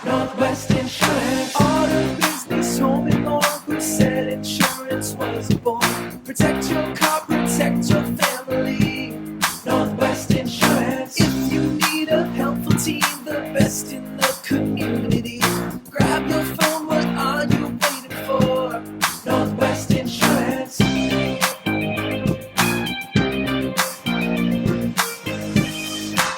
Northwest Insurance. Auto, business, home, and more. Who said insurance was born? Protect your car, protect your family. Northwest Insurance. If you need a helpful team, the best in the community. Grab your phone, what are you waiting for? Northwest Insurance.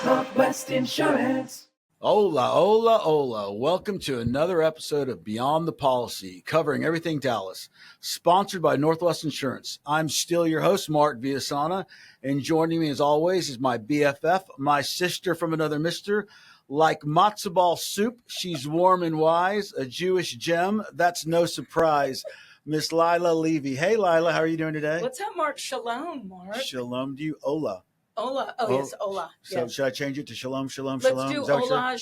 Northwest Insurance. Hola, hola, hola. Welcome to another episode of Beyond the Policy, covering everything Dallas, sponsored by Northwest Insurance. I'm still your host, Mark Villasana, and joining me as always is my BFF, my sister from another mister. Like matzo ball soup, she's warm and wise, a Jewish gem. That's no surprise. Miss Lila Levy. Hey, Lila, how are you doing today? What's up, Mark? Shalom, Mark. Shalom to you. Hola. Hola. Oh, yes, hola. So Yes. should I change it to shalom, shalom, Let's shalom? do Is that what you're- hola,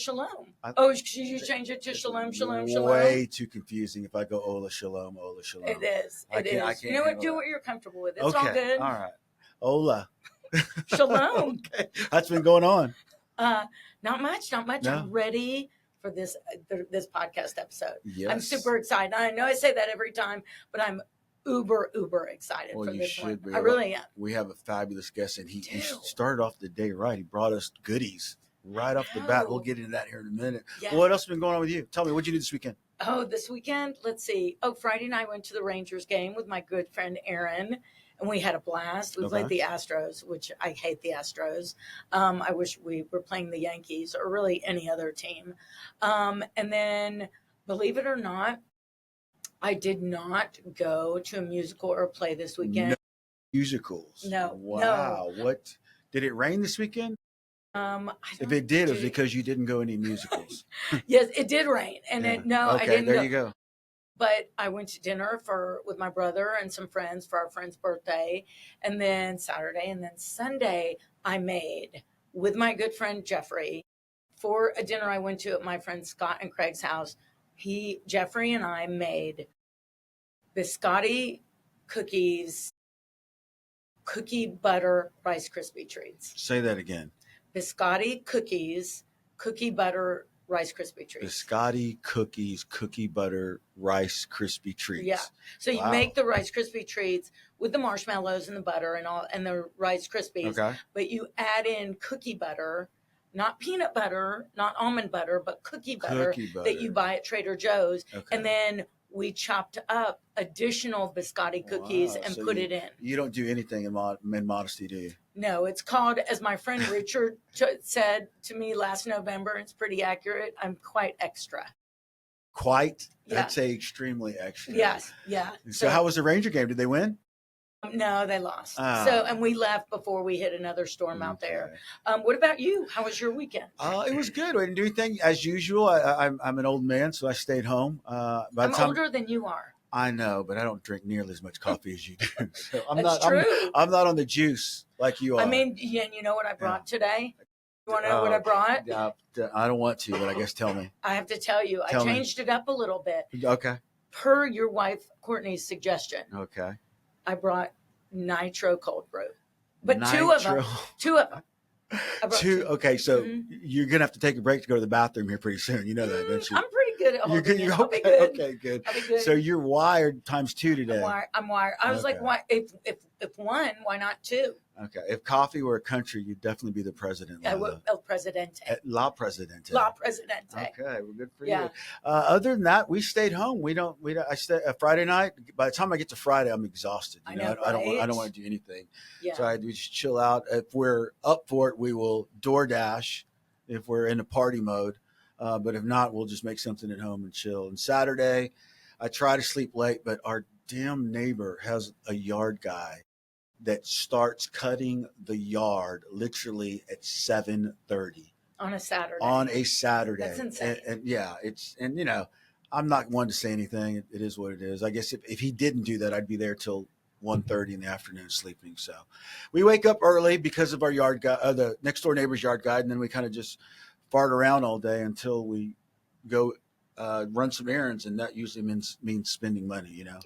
shalom. Should you change it to shalom, shalom, shalom? Way too confusing if I go hola, shalom, hola, shalom. It is. I It can't- I is. can't You know what? handle Do that. what you're comfortable with. It's Okay. all good. All right. Hola. Shalom. Okay. That's been going on. Not much. No. I'm ready for this podcast episode. Yes. I'm super excited. I know I say that every time, but I'm uber excited Well, for you this should one. be. I really am. We have a fabulous guest, and he Dude. started off the day right. He brought us goodies right off the bat. We'll know. get into that here in a minute. Yeah. What else has been going on with you? Tell me, what'd you do this weekend? Oh, this weekend, let's see. Oh, Friday night I went to the Rangers game with my good friend Aaron, and we had a blast. We played the Astros, which I hate the Astros. I wish we were playing the Yankees or really any other team. And then, believe it or not, I did not go to a musical or a play this weekend. No musicals. No. Wow. What? Did it rain this weekend? If it did, it was because you didn't go any musicals. Yes, it did rain, and Yeah. I didn't. There you go. But I went to dinner with my brother and some friends for our friend's birthday, and then Saturday and then Sunday I made with my good friend Jeffrey for a dinner I went to at my friend Scott and Craig's house. Jeffrey and I made biscotti cookies, cookie butter Rice Krispie treats. Say that again. Biscotti cookies, cookie butter Rice Krispie treats. Biscotti cookies, cookie butter, Rice Krispie treats. Yeah. So you make the Rice Krispie treats with the marshmallows and the butter and the Rice Krispies. Okay. But you add in cookie butter, not peanut butter, not almond butter, but cookie butter that you buy at Trader Joe's. Okay. And then we chopped up additional biscotti cookies and So put it in. You don't do anything in modesty, do you? No, it's called, as my friend Richard said to me last November, it's pretty accurate, I'm quite extra. Quite? Yeah. I'd say extremely extra. Yes, yeah. So how was the Ranger game? Did they win? No, they lost. Oh. And we left before we hit another storm out there. What about you? How was your weekend? It was good. We didn't do anything as usual. I'm an old man, so I stayed home. I'm older than you are. I know, but I don't drink nearly as much coffee as you do. So I'm That's not. true. I'm not on the juice like you are. I mean, you know what I brought today? You want to know what I brought? Yeah, I don't want to, but I guess tell me. I have to tell you, I changed it up a little bit. Okay. Per your wife Courtney's suggestion. Okay. I brought nitro cold brew, but Nitro. two of them. Two. Okay, so you're gonna have to take a break to go to the bathroom here pretty soon. You know that, don't you? I'm pretty good at holding it. I'll be Okay. good. Okay, good. I'll be good. So you're wired times 2 today. I'm wired. I was like, why? If one, why not two? Okay. If coffee were a country, you'd definitely be the president. El Presidente. La Presidente. La Presidente. Okay, well, good for you. Other than that, we stayed home. We don't. I stayed Friday night. By the time I get to Friday, I'm exhausted. I don't want to do anything. Yeah. So we just chill out. If we're up for it, we will DoorDash. If we're in a party mode, but if not, we'll just make something at home and chill. And Saturday, I try to sleep late, but our damn neighbor has a yard guy that starts cutting the yard literally at 7:30 on a Saturday. That's insane. And I'm not one to say anything. It is what it is. I guess if he didn't do that, I'd be there till 1:30 in the afternoon sleeping. So we wake up early because of our yard guy, the next door neighbor's yard guide, and then we kind of just fart around all day until we go run some errands, and that usually means spending money. Yeah.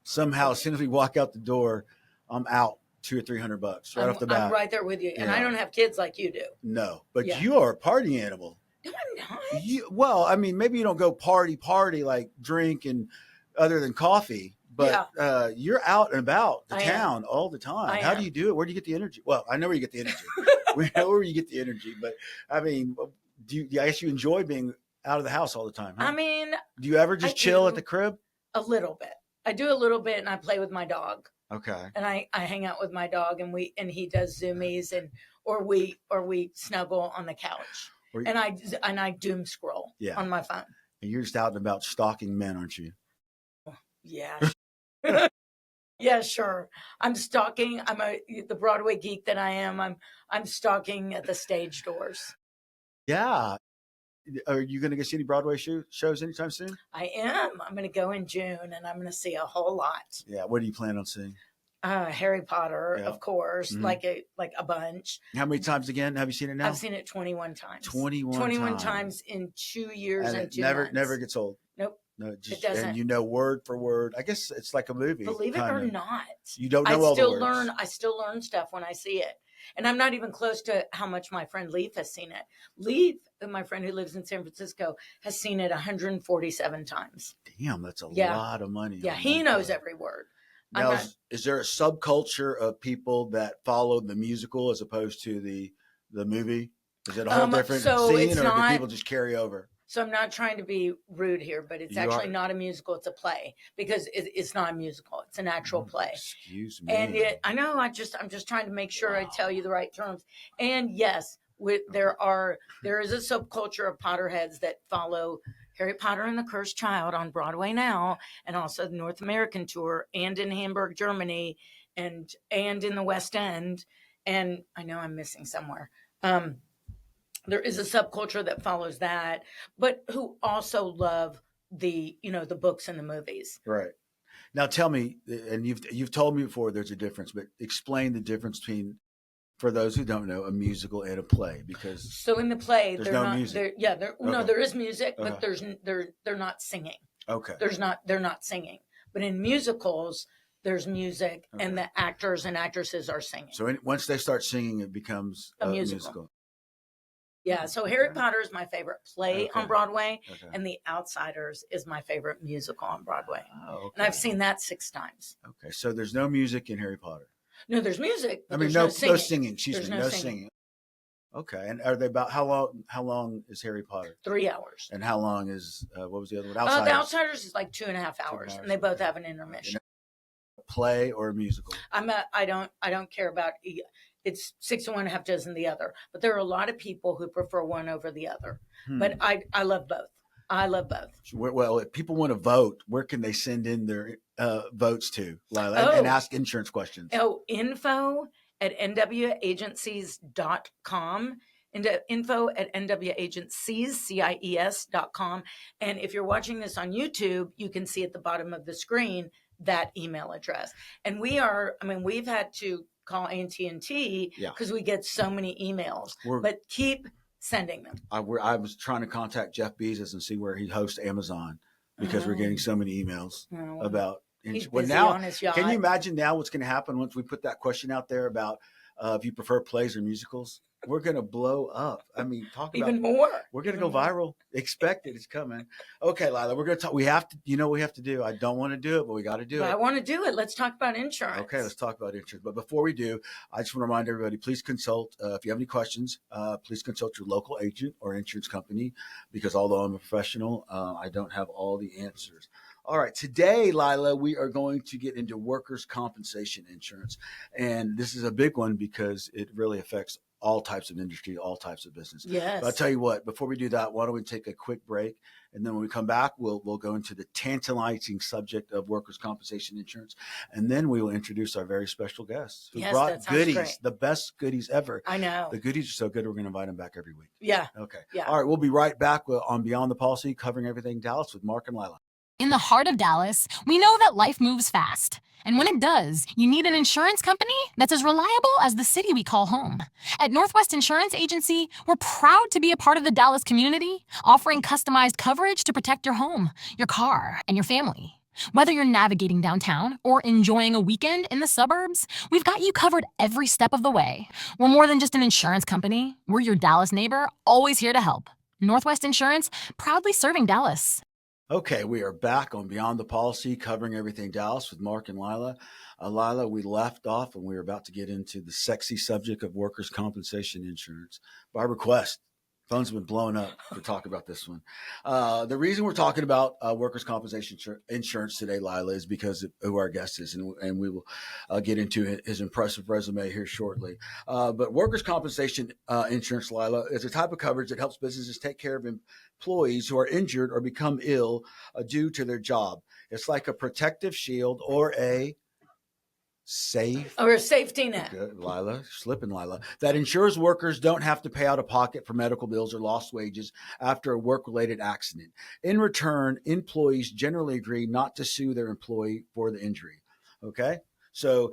Somehow, as soon as we walk out the door, I'm out $200 or $300 right off the bat. I'm right there with you, and I don't have kids like you do. No, but you are a party animal. No, I'm not. Well, I mean, maybe you don't go party, like drink and other than coffee, but you're out and about the town all the time. How do you do it? Where do you get the energy? Well, I know where you get the energy. We know where you get the energy, but I mean, I guess you enjoy being out of the house all the time, huh? I mean, do you ever just chill at the crib? A little bit. I do a little bit, and I play with my dog. Okay. And I hang out with my dog, and he does zoomies, or we snuggle on the couch, and I doom scroll on my phone. And you're just out and about stalking men, aren't you? Yeah. Yeah, sure. I'm stalking. I'm the Broadway geek that I am. I'm stalking at the stage doors. Yeah. Are you going to go see any Broadway shows anytime soon? I am. I'm going to go in June, and I'm going to see a whole lot. Yeah. What do you plan on seeing? Harry Potter, of course, like a bunch. How many times again have you seen it now? I've seen it 21 times. 21 times in 2 years and 2 months. Never gets old. Nope. No, it doesn't. And you know word for word. I guess it's like a movie. Believe it or not, you don't know all the words. I still learn stuff when I see it. And I'm not even close to how much my friend Leaf has seen it. Leaf, my friend who lives in San Francisco, has seen it 147 times. Damn, that's a lot of money. Yeah, he knows every word. Now, is there a subculture of people that follow the musical as opposed to the movie? Is it a whole different scene, or do people just carry over? So I'm not trying to be rude here, but it's actually not a musical. It's a play, because it's not a musical. It's an actual play. Excuse me. And I know I'm just trying to make sure I tell you the right terms. And yes, there is a subculture of Potterheads that follow Harry Potter and the Cursed Child on Broadway now, and also the North American tour, and in Hamburg, Germany, and in the West End. And I know I'm missing somewhere. There is a subculture that follows that, but who also love the books and the movies. Right. Now tell me, and you've told me before there's a difference, but explain the difference between, for those who don't know, a musical and a play. Because so in the play, there's no music. No, there is music, but they're not singing. Okay. They're not singing. But in musicals, there's music, and the actors and actresses are singing. So once they start singing, it becomes a musical. Yeah, so Harry Potter is my favorite play on Broadway, and The Outsiders is my favorite musical on Broadway. And I've seen that 6 times. Okay, so there's no music in Harry Potter. No, there's music. I mean, no singing. Excuse me, no singing. Okay, and are they about how long is Harry Potter? 3 hours. And how long is what was the other one? Outsiders. The Outsiders is like 2.5 hours, and they both have an intermission. Play or a musical? I don't care about. It's 6 to 1, half dozen the other. But there are a lot of people who prefer one over the other. But I love both. I love both. Well, if people want to vote, where can they send in their votes to, Lila, and ask insurance questions? info@nwagencies.com. info@nwagencies.com. And if you're watching this on YouTube, you can see at the bottom of the screen that email address. And we've had to call AT&T because we get so many emails, but keep sending them. I was trying to contact Jeff Bezos and see where he hosts Amazon, because we're getting so many emails about. He's busy on his yacht. Can you imagine now what's going to happen once we put that question out there about if you prefer plays or musicals? We're going to blow up. I mean, talk about even more. We're going to go viral. Expect it. It's coming. Okay, Lila, we're going to talk. We have to, what we have to do. I don't want to do it, but we got to do it. I want to do it. Let's talk about insurance. Okay, let's talk about insurance. But before we do, I just want to remind everybody, please consult. If you have any questions, please consult your local agent or insurance company, because although I'm a professional, I don't have all the answers. All right, today, Lila, we are going to get into workers' compensation insurance. And this is a big one because it really affects all types of industry, all types of business. Yes. But I'll tell you what, before we do that, why don't we take a quick break? And then when we come back, we'll go into the tantalizing subject of workers' compensation insurance. And then we will introduce our very special guests who brought goodies, great. The best goodies ever. I know. The goodies are so good, we're going to invite them back every week. Yeah. Okay. Yeah. All right, we'll be right back on Beyond the Policy, covering everything Dallas with Mark and Lila. In the heart of Dallas, we know that life moves fast. And when it does, you need an insurance company that's as reliable as the city we call home. At Northwest Insurance Agency, we're proud to be a part of the Dallas community, offering customized coverage to protect your home, your car, and your family. Whether you're navigating downtown or enjoying a weekend in the suburbs, we've got you covered every step of the way. We're more than just an insurance company. We're your Dallas neighbor, always here to help. Northwest Insurance, proudly serving Dallas. Okay, we are back on Beyond the Policy, covering everything Dallas with Mark and Lila. Lila, we left off and we were about to get into the sexy subject of workers' compensation insurance. By request, phones have been blowing up to talk about this one. The reason we're talking about workers' compensation insurance today, Lila, is because of who our guest is, and we will get into his impressive resume here shortly. But workers' compensation insurance, Lila, is a type of coverage that helps businesses take care of employees who are injured or become ill due to their job. It's like a protective shield or a safety net. Good, Lila, slipping Lila, that ensures workers don't have to pay out of pocket for medical bills or lost wages after a work-related accident. In return, employees generally agree not to sue their employee for the injury. Okay, so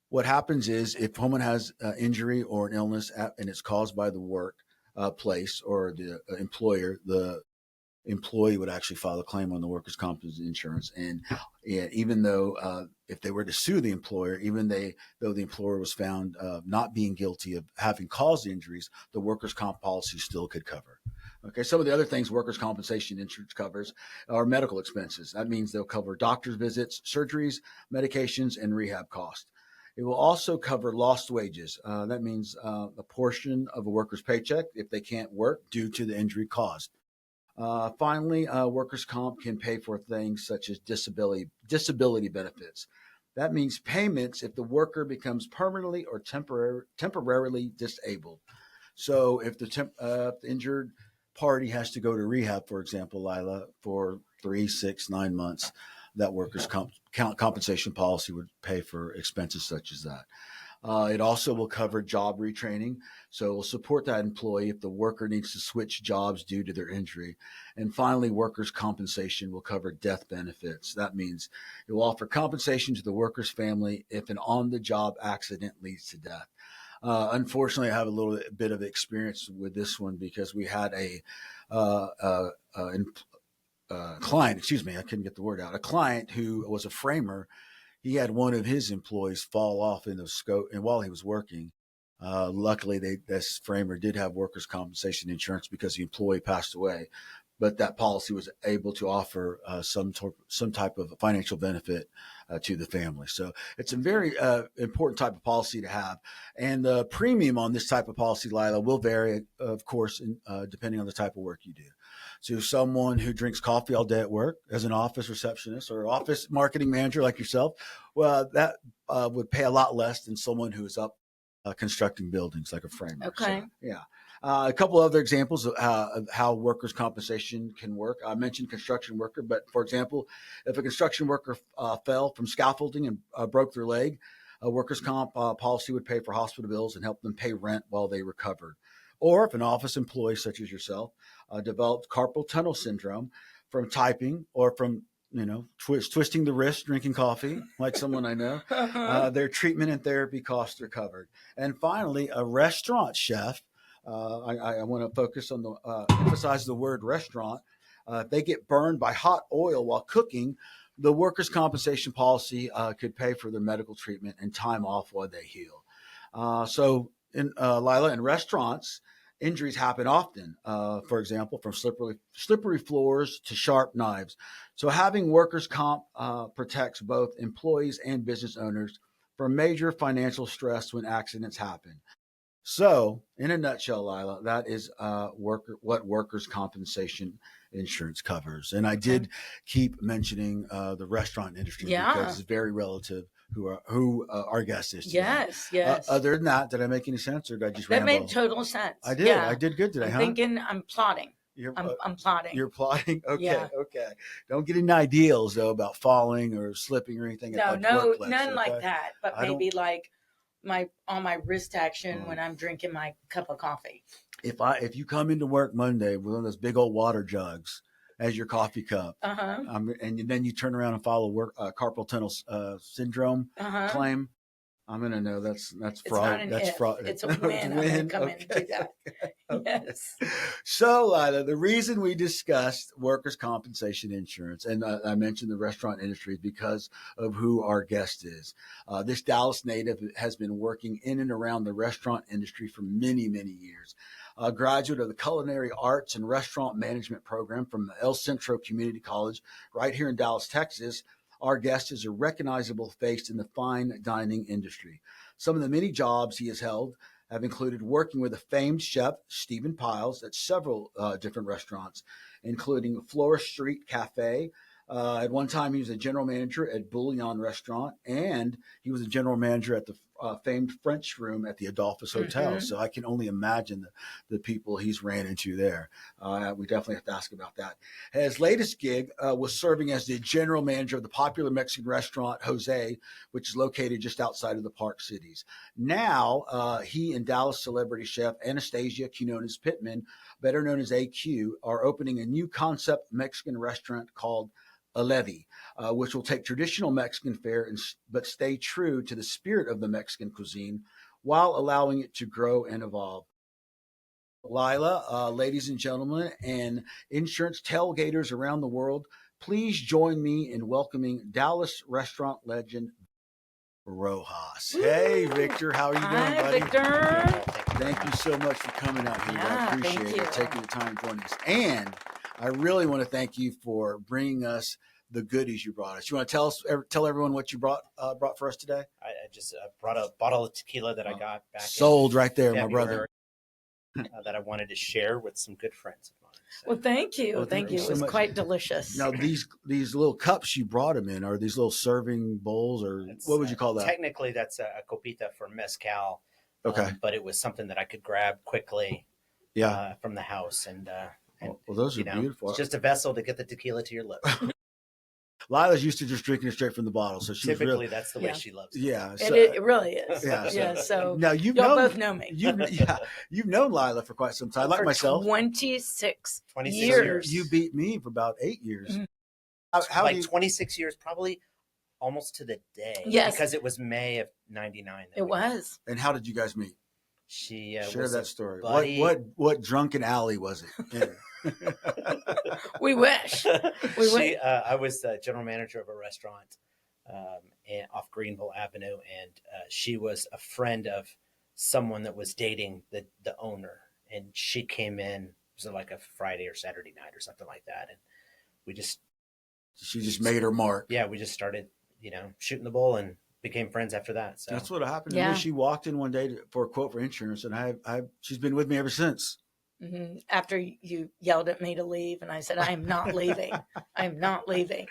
what happens is if someone has an injury or an illness and it's caused by the work place or the employer, the employee would actually file a claim on the workers' compensation insurance. And even though if they were to sue the employer, though the employer was found not being guilty of having caused the injuries, the workers' comp policy still could cover. Okay, some of the other things workers' compensation insurance covers are medical expenses. That means they'll cover doctor's visits, surgeries, medications, and rehab costs. It will also cover lost wages. That means a portion of a worker's paycheck if they can't work due to the injury caused. Finally, workers' comp can pay for things such as disability benefits. That means payments if the worker becomes permanently or temporarily disabled. So if the injured party has to go to rehab, for example, Lila, for 3, 6, 9 months, that workers' compensation policy would pay for expenses such as that. It also will cover job retraining. So it will support that employee if the worker needs to switch jobs due to their injury. And finally, workers' compensation will cover death benefits. That means it will offer compensation to the worker's family if an on-the-job accident leads to death. Unfortunately, I have a little bit of experience with this one because we had a client, I couldn't get the word out, a client who was a framer. He had one of his employees fall off in the scope, and while he was working, luckily this framer did have workers' compensation insurance because the employee passed away, but that policy was able to offer some type of financial benefit to the family. So it's a very important type of policy to have, and the premium on this type of policy, Lila, will vary, of course, depending on the type of work you do. So someone who drinks coffee all day at work as an office receptionist or office marketing manager like yourself, well, that would pay a lot less than someone who is up constructing buildings like a framer. Okay. So, yeah. A couple other examples of how workers' compensation can work. I mentioned construction worker, but for example, if a construction worker fell from scaffolding and broke their leg, a workers' comp policy would pay for hospital bills and help them pay rent while they recovered. Or if an office employee such as yourself developed carpal tunnel syndrome from typing or from twisting the wrist, drinking coffee, like someone I know, their treatment and therapy costs are covered. And finally, a restaurant chef, I want to focus on emphasize the word restaurant. If they get burned by hot oil while cooking, the workers' compensation policy could pay for their medical treatment and time off while they heal. So Lila, in restaurants, injuries happen often, for example, from slippery floors to sharp knives. So having workers' comp protects both employees and business owners from major financial stress when accidents happen. So, in a nutshell, Lila, that is what workers' compensation insurance covers. And I did keep mentioning the restaurant industry because it's very relative who our guest is today. Yes. Other than that, did I make any sense or did I just That ramble? made total sense. I did. Yeah. I did good today, I'm huh? thinking I'm plotting. I'm plotting. You're plotting? Okay, Yeah. okay. Don't get any ideals, though, about falling or slipping or anything at the workplace. None okay? like that. But maybe like my wrist action when I'm drinking my cup of coffee. If you come into work Monday with one of those big old water jugs as your coffee cup, and then you turn around and file a carpal tunnel syndrome claim, I'm going to know that's fraud. That's fraud. It's a win. I'm going to come in and do that. Yes. So, Lila, the reason we discussed workers' compensation insurance, and I mentioned the restaurant industry because of who our guest is. This Dallas native has been working in and around the restaurant industry for many, many years. a graduate of the Culinary Arts and Restaurant Management program from the El Centro Community College right here in Dallas, Texas. Our guest is a recognizable face in the fine dining industry. Some of the many jobs he has held have included working with a famed chef, Stephen Piles, at several different restaurants, including Florist Street Cafe. At one time, he was a general manager at Bouillon Restaurant, and he was a general manager at the famed French Room at the Adolphus Hotel. Mm-hmm. So I can only imagine the people he's ran into there. We definitely have to ask about that. His latest gig was serving as the general manager of the popular Mexican restaurant Jose, which is located just outside of the Park Cities. Now, he and Dallas celebrity chef Anastasia Quinones Pittman, better known as AQ, are opening a new concept Mexican restaurant called Eledi, which will take traditional Mexican fare but stay true to the spirit of the Mexican cuisine while allowing it to grow and evolve. Lila, ladies and gentlemen, and insurance tailgaters around the world, please join me in welcoming Dallas restaurant legend Rojas. Hey, Victor, how are you doing, buddy? Victor. Thank you so much for coming out here. Yeah, I appreciate thank it, you. taking the time joining us. And I really want to thank you for bringing us the goodies you brought us. You want to tell everyone what you brought for us today? I just brought a bottle of tequila that I got back sold right there, February, my brother. That I wanted to share with some good friends of mine. So. Well, thank you. Well, thank you. so It was much. quite delicious. Now, these little cups you brought them in, are these little serving bowls, or what would you call that? Technically, that's a copita for mezcal. Okay. But it was something that I could grab quickly from the house. And well, those are beautiful. It's just a vessel to get the tequila to your lips. Lila's used to just drinking it straight from the bottle, so she's typically really, that's the way she loves it. Yeah, so, it really is. Yeah, Yeah. So now y'all both know me. You've known Lila for quite some time, like for myself. 26 26 years. You beat me for about 8 years. Mm-hmm. How like 26 years, probably almost to the day. Yes. Because it was May of '99. It was. And how did you guys meet? She share was that story. Buddy. What drunken alley was it? We wish. I was general manager of a restaurant off Greenville Avenue, and she was a friend of someone that was dating the owner, and she came in. It was like a Friday or Saturday night or something like that, and she just made her mark. Yeah, we just started, shooting the bull and became friends after that. So that's what happened to me. She walked in one day for a quote for insurance, and she's been with me ever since. Mm-hmm. After you yelled at me to leave, and I said, I am not leaving. I'm not leaving.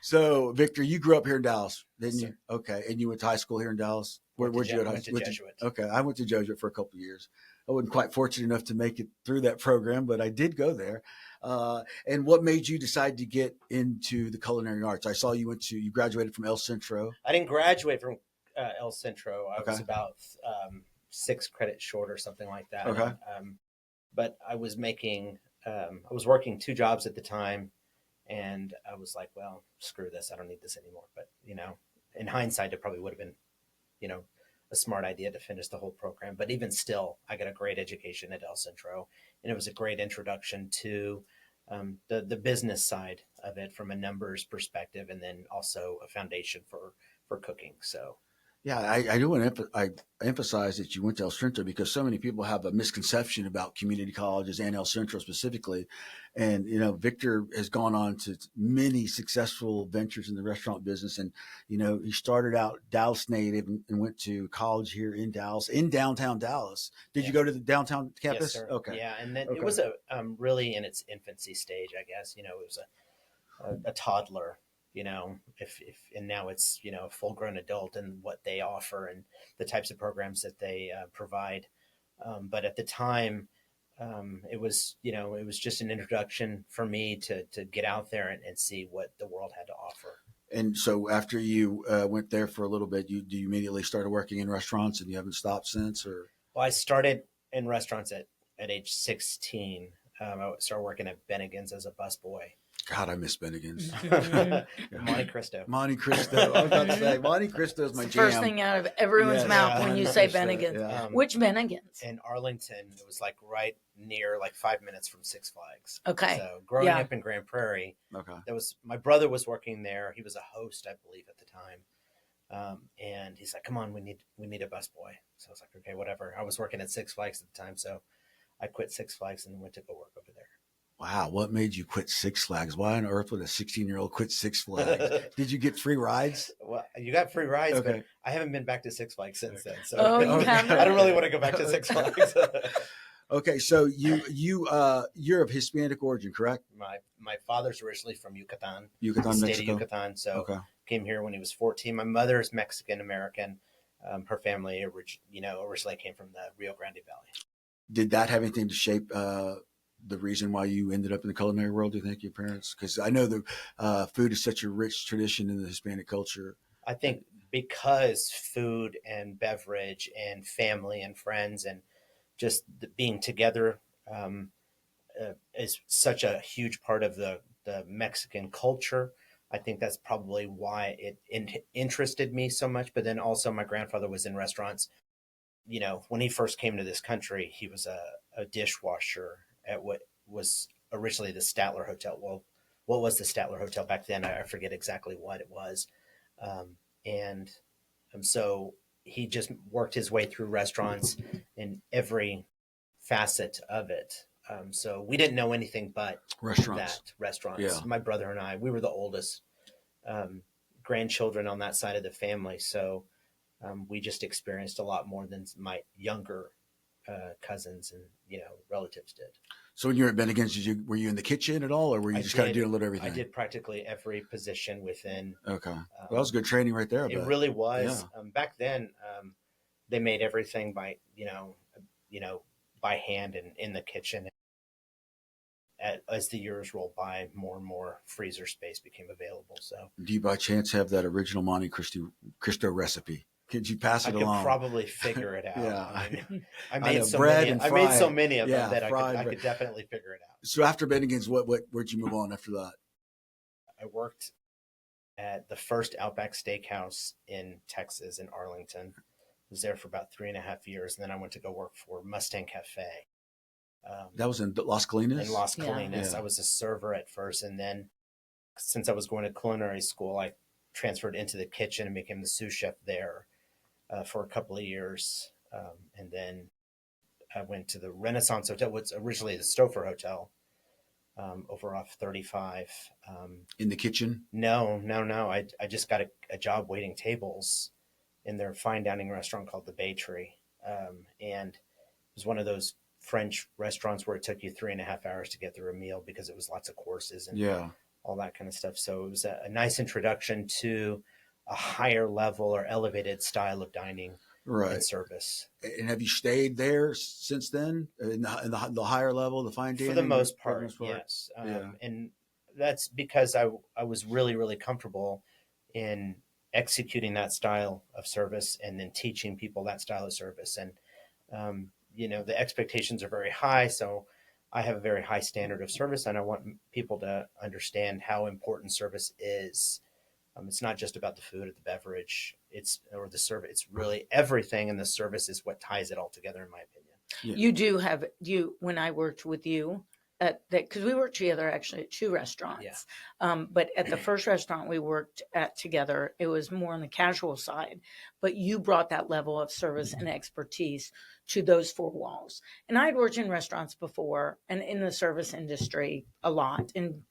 So, Victor, you grew up here in Dallas, didn't you? Okay. And you went to high school here in Dallas? Where'd you go to high school? Jesuit. Okay. I went to Jesuit for a couple of years. I wasn't quite fortunate enough to make it through that program, but I did go there. And what made you decide to get into the culinary arts? I saw you graduated from El Centro. I didn't graduate from El Centro. I was about 6 credits short or something like that. Okay. But I was I was working 2 jobs at the time, and I was like, well, screw this. I don't need this anymore. But, in hindsight, it probably would have been, a smart idea to finish the whole program. But even still, I got a great education at El Centro, and it was a great introduction to the business side of it from a numbers perspective, and then also a foundation for cooking. So. Yeah, I do want to emphasize that you went to El Centro because so many people have a misconception about community colleges and El Centro specifically. And, Victor has gone on to many successful ventures in the restaurant business. And, he started out Dallas native and went to college here in Dallas, in downtown Dallas. Did you go to the downtown campus? Yes, sir. Okay. Yeah. And then it was really in its infancy stage, I guess. It was a toddler. And now it's, a full grown adult and what they offer and the types of programs that they provide. But at the time, it was just an introduction for me to get out there and see what the world had to offer. And so after you went there for a little bit, you immediately started working in restaurants and you haven't stopped since? Or? Well, I started in restaurants at age 16. I started working at Bennigan's as a busboy. God, I miss Bennigan's. Monte Cristo. Monte Cristo. I was about to say, Monte Cristo is my jam. First thing out of everyone's mouth when you say Bennigan's. Yeah. Which Bennigan's? In Arlington, it was like right near, like 5 minutes from Six Flags. Okay. So growing up in Grand Prairie, my brother was working there. He was a host, I believe, at the time. And he's like, come on, we need a busboy. So I was like, okay, whatever. I was working at Six Flags at the time, so I quit Six Flags and went to go work over there. Wow. What made you quit Six Flags? Why on earth would a 16-year-old quit Six Flags? Did you get free rides? Well, you got free rides, Okay. but I haven't been back to Six Flags since then. So Oh, you haven't? I don't really want to go back to Six Flags. Okay, so you're of Hispanic origin, correct? My father's originally from Yucatan, Yucatan, the state Mexico. of Yucatan. So Okay. came here when he was 14. My mother is Mexican American. Her family, originally came from the Rio Grande Valley. Did that have anything to shape the reason why you ended up in the culinary world? Do you think your parents? Because I know the food is such a rich tradition in the Hispanic culture. I think because food and beverage and family and friends and just being together is such a huge part of the Mexican culture. I think that's probably why it interested me so much. But then also my grandfather was in restaurants. You know, when he first came to this country, he was a dishwasher at what was originally the Statler Hotel. Well, what was the Statler Hotel back then? I forget exactly what it was. And so he just worked his way through restaurants in every facet of it. So we didn't know anything but restaurants. Yeah. My brother and I, we were the oldest grandchildren on that side of the family. So we just experienced a lot more than my younger cousins and relatives did. So when you were at Bennigan's, were you in the kitchen at all, or were you just kind of doing a little everything? I did practically every position within. Okay, well, that was good training right there. It really was. Yeah. Back then, they made everything by by hand and in the kitchen. As the years rolled by, more and more freezer space became available. So, do you by chance have that original Monte Cristo recipe? Could you pass it along? I could probably figure it out. Yeah. I made so many. I made so many of them that I could definitely figure it out. So after Bennigan's, where'd you move on after that? I worked at the first Outback Steakhouse in Texas, in Arlington. I was there for about 3.5 years, and then I went to go work for Mustang Cafe. That was in Las Colinas? In Las Colinas. Yeah. I was a server at first, and then since I was going to culinary school, I transferred into the kitchen and became the sous chef there for a couple of years. And then I went to the Renaissance Hotel, what's originally the Stouffer Hotel, over off 35. In the kitchen? No. I just got a job waiting tables in their fine dining restaurant called the Bay Tree. And it was one of those French restaurants where it took you 3.5 hours to get through a meal because it was lots of courses and all that kind of stuff. So it was a nice introduction to a higher level or elevated style of dining and service. And have you stayed there since then in the higher level, the fine dining? For the most part, yes. And that's because I was really, really comfortable in executing that style of service and then teaching people that style of service. And, the expectations are very high. So I have a very high standard of service, and I want people to understand how important service is. It's not just about the food or the beverage, or the service. It's really everything, and the service is what ties it all together, in my opinion. Yeah. You do have when I worked with you at that, because we worked together actually at 2 restaurants. Yeah. But at the first restaurant we worked at together, it was more on the casual side, but you brought that level of service and expertise to those 4 walls. And I had worked in restaurants before and in the service industry a lot in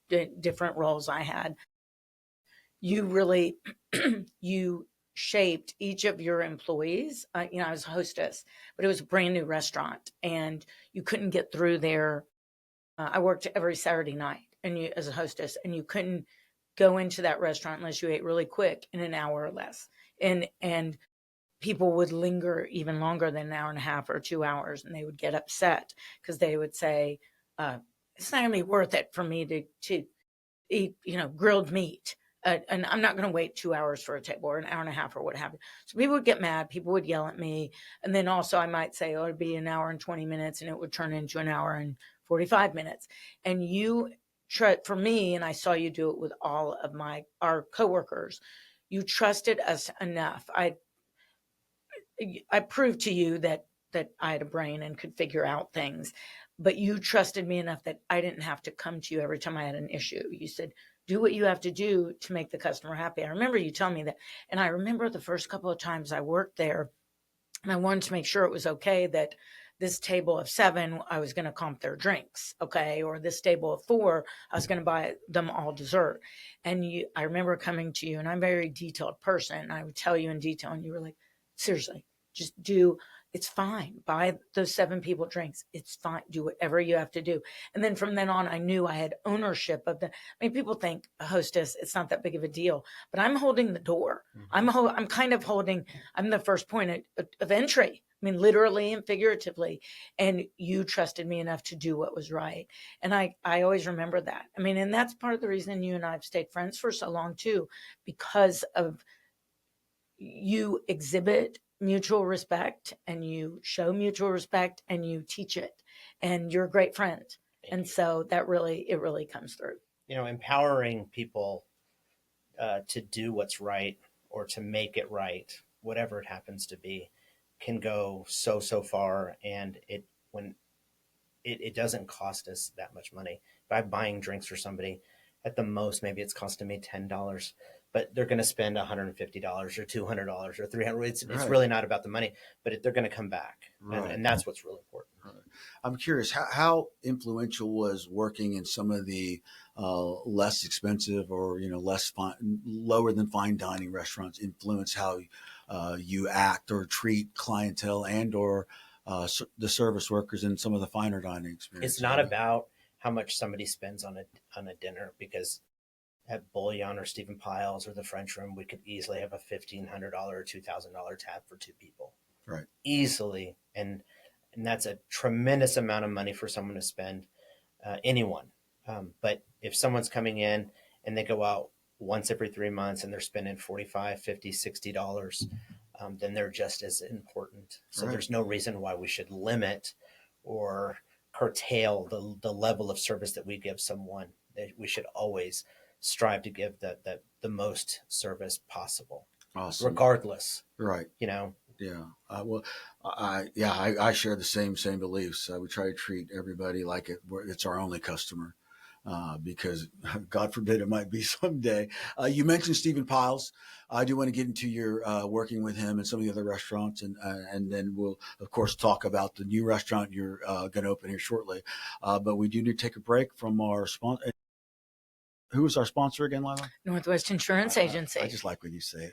different roles I had. You really, you shaped each of your employees. I was a hostess, but it was a brand new restaurant and you couldn't get through there. I worked every Saturday night as a hostess, and you couldn't go into that restaurant unless you ate really quick in an hour or less. And people would linger even longer than an hour and a half or 2 hours, and they would get upset because they would say, it's not going to be worth it for me to eat, grilled meat. And I'm not going to wait 2 hours for a table or an hour and a half or what have you. So people would get mad. People would yell at me. And then also I might say, it'd be an hour and 20 minutes and it would turn into an hour and 45 minutes. And you for me, and I saw you do it with all of our coworkers, you trusted us enough. I proved to you that I had a brain and could figure out things, but you trusted me enough that I didn't have to come to you every time I had an issue. You said, do what you have to do to make the customer happy. I remember you telling me that. And I remember the first couple of times I worked there, and I wanted to make sure it was okay that this table of 7, I was going to comp their drinks. Okay. Or this table of 4, I was going to buy them all dessert. And I remember coming to you, and I'm a very detailed person. And I would tell you in detail, and you were like, seriously, just it's fine. Buy those 7 people drinks. It's fine. Do whatever you have to do. And then from then on, I knew I had ownership of people think a hostess, it's not that big of a deal, but I'm holding the door. Mm-hmm. I'm kind of holding, I'm the first point of entry. I mean, literally and figuratively. And you trusted me enough to do what was right. And I always remember that. I mean, and that's part of the reason you and I have stayed friends for so long too, because of you exhibit mutual respect, and you show mutual respect, and you teach it, and you're a great friend. And so that it really comes through. Empowering people to do what's right, or to make it right, whatever it happens to be, can go so far. And when it doesn't cost us that much money. If I'm buying drinks for somebody, at the most, maybe it's costing me $10, but they're going to spend $150 or $200 or $300. It's really not about the money, but they're going to come back. Right. And that's what's really important. Right. I'm curious, how influential was working in some of the less expensive or, lower than fine dining restaurants influence how you act or treat clientele and or the service workers in some of the finer dining experiences? It's not about how much somebody spends on a dinner, because at Bouillon or Stephen Piles or the French Room, we could easily have a $1,500 or $2,000 tab for 2 people. Right. Easily. And that's a tremendous amount of money for someone to spend, anyone. But if someone's coming in and they go out once every 3 months and they're spending $45, $50, $60, then they're just as important. So There's no reason why we should limit or curtail the level of service that we give someone. We should always strive to give the most service possible. Awesome. Regardless. Right. Yeah. I share the same beliefs. We try to treat everybody like it's our only customer, because God forbid it might be someday. You mentioned Stephen Piles. I do want to get into your working with him and some of the other restaurants, and then we'll of course talk about the new restaurant you're going to open here shortly. But we do need to take a break from our sponsor. Who is our sponsor again, Lila? Northwest Insurance Agency. I just like when you say it.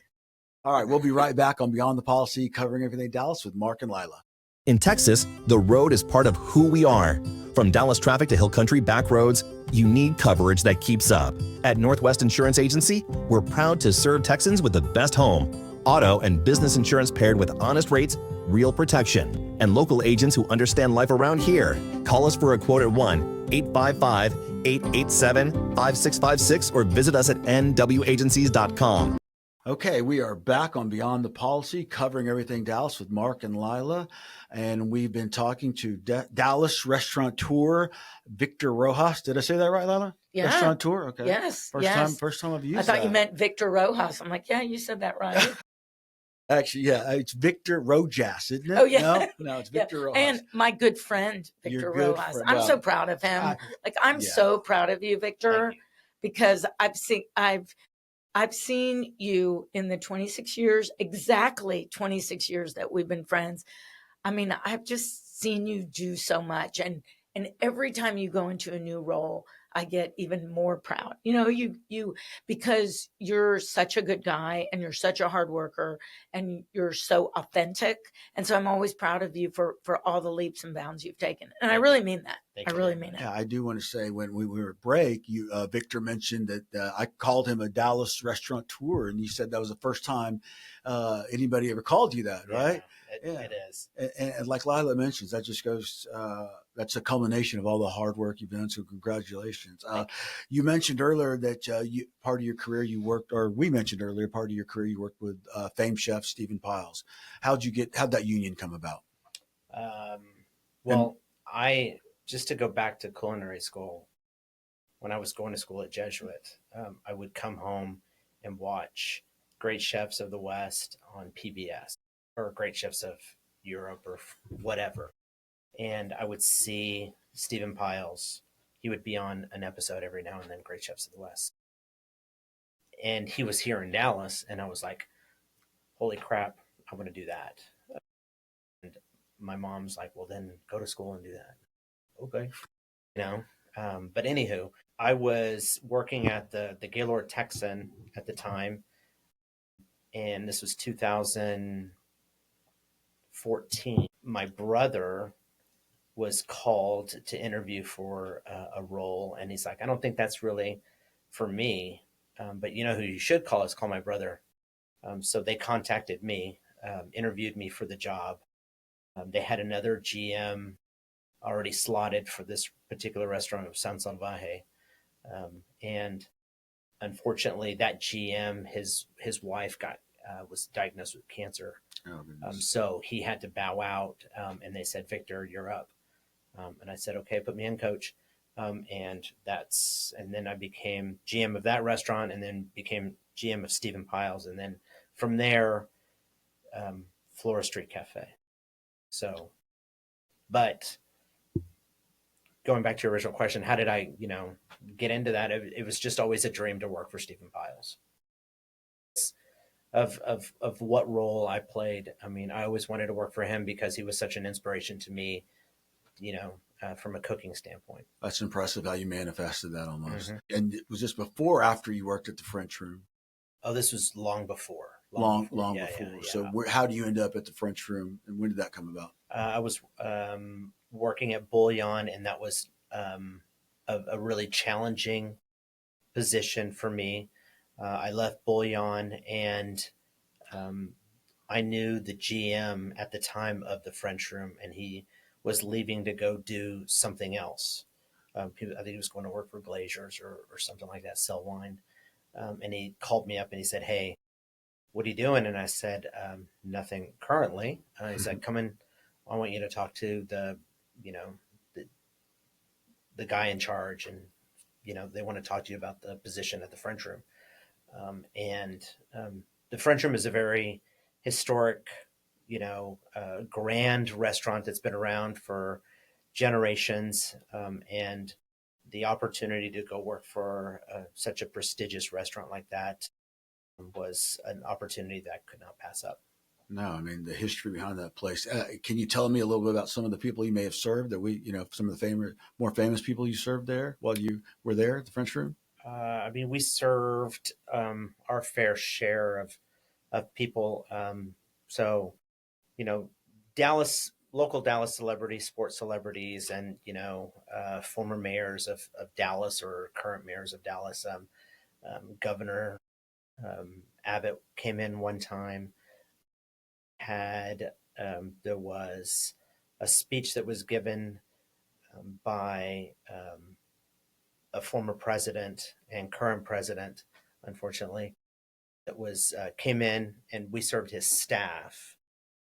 All right, we'll be right back on Beyond the Policy, covering everything Dallas with Mark and Lila. In Texas, the road is part of who we are. From Dallas traffic to Hill Country back roads, you need coverage that keeps up. At Northwest Insurance Agency, we're proud to serve Texans with the best home, auto and business insurance paired with honest rates, real protection, and local agents who understand life around here. Call us for a quote at 1-855-887-5656 or visit us at nwagencies.com. Okay, we are back on Beyond the Policy, covering everything Dallas with Mark and Lila. And we've been talking to Dallas restaurateur Victor Rojas. Did I say that right, Lila? Yeah. Restaurateur? Okay. Yes. First time I've used I thought that. you meant Victor Rojas. I'm like, yeah, you said that right. Actually, yeah, it's Victor Rojas, isn't it? Oh, yeah. No, it's Victor Rojas. And my good friend, Victor Rojas. Friend. I'm so proud of him. I'm so proud of you, Victor, because I've seen you in the 26 years, exactly 26 years that we've been friends. I mean, I've just seen you do so much. And every time you go into a new role, I get even more proud. Because you're such a good guy and you're such a hard worker and you're so authentic. And so I'm always proud of you for all the leaps and bounds you've taken. And I really mean that. I really mean it. Yeah, I do want to say when we were at break, Victor mentioned that I called him a Dallas restaurateur, and you said that was the first time anybody ever called you that, right? It is. And like Lila mentions, that just goes, that's a culmination of all the hard work you've done. So congratulations. You mentioned earlier that part of your career you worked with famed chef Stephen Piles. How'd that union come about? Just to go back to culinary school, when I was going to school at Jesuit, I would come home and watch Great Chefs of the West on PBS or Great Chefs of Europe or whatever. And I would see Stephen Piles. He would be on an episode every now and then, Great Chefs of the West. And he was here in Dallas, and I was like, holy crap, I want to do that. And my mom's like, well, then go to school and do that. Okay. You know, but anywho, I was working at the Gaylord Texan at the time, and this was 2014. My brother was called to interview for a role, and he's like, I don't think that's really for me, but you know who you should call is call my brother. So they contacted me, interviewed me for the job. They had another GM already slotted for this particular restaurant of San Salvaje. And unfortunately, that GM, his wife was diagnosed with cancer. Oh, So he had to bow out, and they said, Victor, you're up. And I said, okay, put me in, coach. And then I became GM of that restaurant, and then became GM of Stephen Piles. And then from there, Flora Street Cafe. So, but going back to your original question, how did I, get into that? It was just always a dream to work for Stephen Piles. Of what role I played. I mean, I always wanted to work for him because he was such an inspiration to me, from a cooking standpoint. That's impressive how you manifested that almost. Mm-hmm. And was this before or after you worked at the French Room? Oh, this was long before. Long before. Yeah. So how do you end up at the French Room, and when did that come about? I was working at Bouillon, and that was a really challenging position for me. I left Bouillon, and I knew the GM at the time of the French Room, and he was leaving to go do something else. I think he was going to work for Glaziers or something like that, sell wine. And he called me up and he said, hey, what are you doing? And I said, nothing currently. He said, come in. I want you to talk to the guy in charge, and, they want to talk to you about the position at the French Room. The French Room is a very historic, grand restaurant that's been around for generations. And the opportunity to go work for such a prestigious restaurant like that was an opportunity that I could not pass up. No, I mean, the history behind that place. Can you tell me a little bit about some of the people you may have served some of the more famous people you served there while you were there at the French Room? We served our fair share of people. Local Dallas celebrities, sports celebrities, and, former mayors of Dallas or current mayors of Dallas. Governor Abbott came in one time. There was a speech that was given by a former president and current president, unfortunately, that came in, and we served his staff.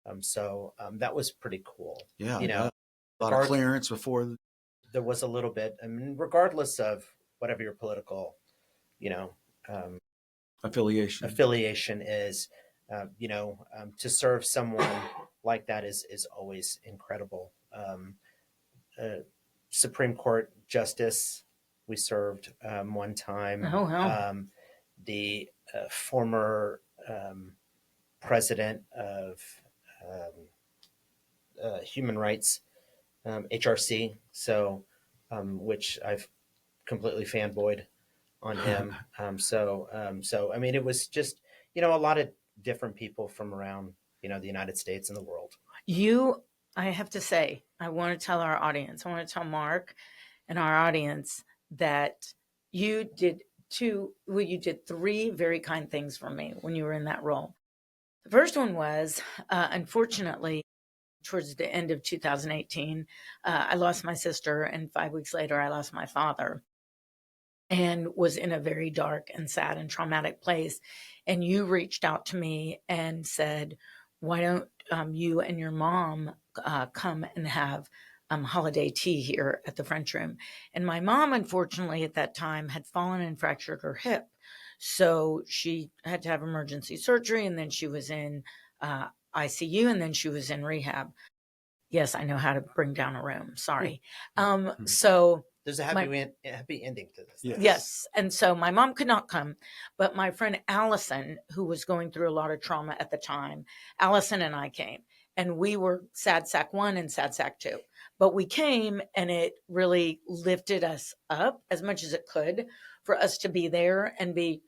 That was pretty cool. Yeah, a lot of clearance before. There was a little bit. I mean, regardless of whatever your political, affiliation is, to serve someone like that is always incredible. Supreme Court Justice, we served one time. Oh, wow. The former president of Human Rights, HRC, which I've completely fanboyed on him. I mean, it was just, a lot of different people from around, the United States and the world. I have to say, I want to tell our audience, I want to tell Mark and our audience that you did three very kind things for me when you were in that role. The first one was, unfortunately, towards the end of 2018, I lost my sister, and 5 weeks later, I lost my father, and was in a very dark and sad and traumatic place. And you reached out to me and said, why don't you and your mom come and have holiday tea here at the French Room? And my mom, unfortunately, at that time had fallen and fractured her hip. So she had to have emergency surgery, and then she was in ICU, and then she was in rehab. Yes, I know how to bring down a room. Sorry. So there's a happy ending to this. Yes. And so my mom could not come, but my friend Allison, who was going through a lot of trauma at the time, Allison and I came. and we were sad sack 1 and sad sack 2. But we came, and it really lifted us up as much as it could for us to be there and be,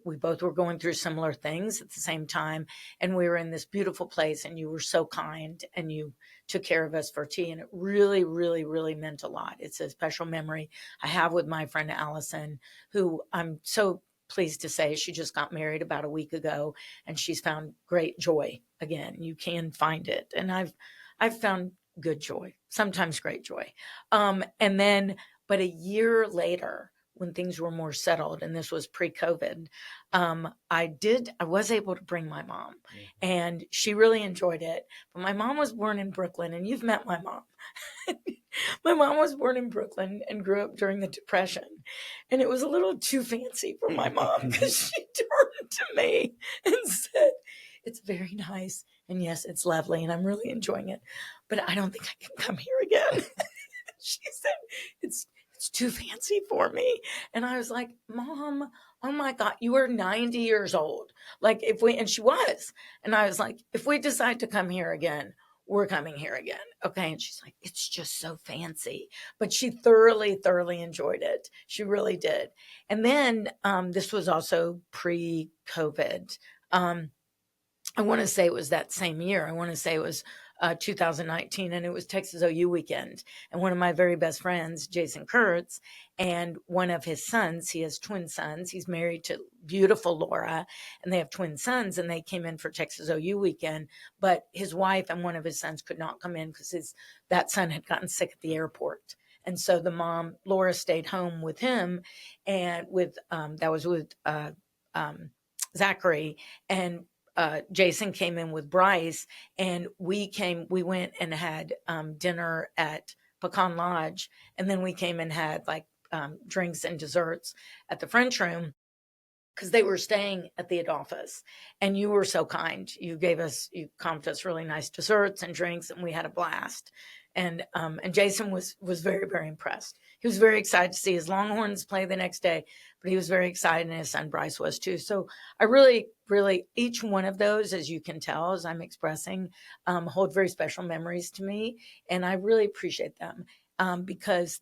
we both were going through similar things at the same time. And we were in this beautiful place, and you were so kind, and you took care of us for tea. And it really, really, really meant a lot. It's a special memory I have with my friend Allison, who I'm so pleased to say she just got married about a week ago, and she's found great joy again. You can find it. And I've found good joy, sometimes great joy. But a year later, when things were more settled, and this was pre-COVID, I was able to bring my mom, and she really enjoyed it. But my mom was born in Brooklyn, and you've met my mom. My mom was born in Brooklyn and grew up during the Depression. And it was a little too fancy for my mom, because she turned to me and said, "It's very nice. And yes, it's lovely. And I'm really enjoying it. But I don't think I can come here again." She said, it's too fancy for me. And I was like, "Mom, oh my God, you are 90 years old. Like, and she was. And I was like, if we decide to come here again, we're coming here again. Okay." And she's like, "It's just so fancy." But she thoroughly, thoroughly enjoyed it. She really did. And then this was also pre-COVID. I want to say it was that same year. I want to say it was 2019, and it was Texas OU weekend. And one of my very best friends, Jason Kurtz, and one of his sons, he has twin sons. He's married to beautiful Laura, and they have twin sons, and they came in for Texas OU weekend. But his wife and one of his sons could not come in because that son had gotten sick at the airport. And so the mom, Laura, stayed home with him, and that was with Zachary, and Jason came in with Bryce, and we went and had dinner at Pecan Lodge, and then we came and had like drinks and desserts at the French Room, because they were staying at the Adolphus. And you were so kind. You comped us really nice desserts and drinks, and we had a blast. And Jason was very, very impressed. He was very excited to see his Longhorns play the next day, but he was very excited, and his son Bryce was too. So I really, really, each one of those, as you can tell, as I'm expressing, hold very special memories to me. And I really appreciate them because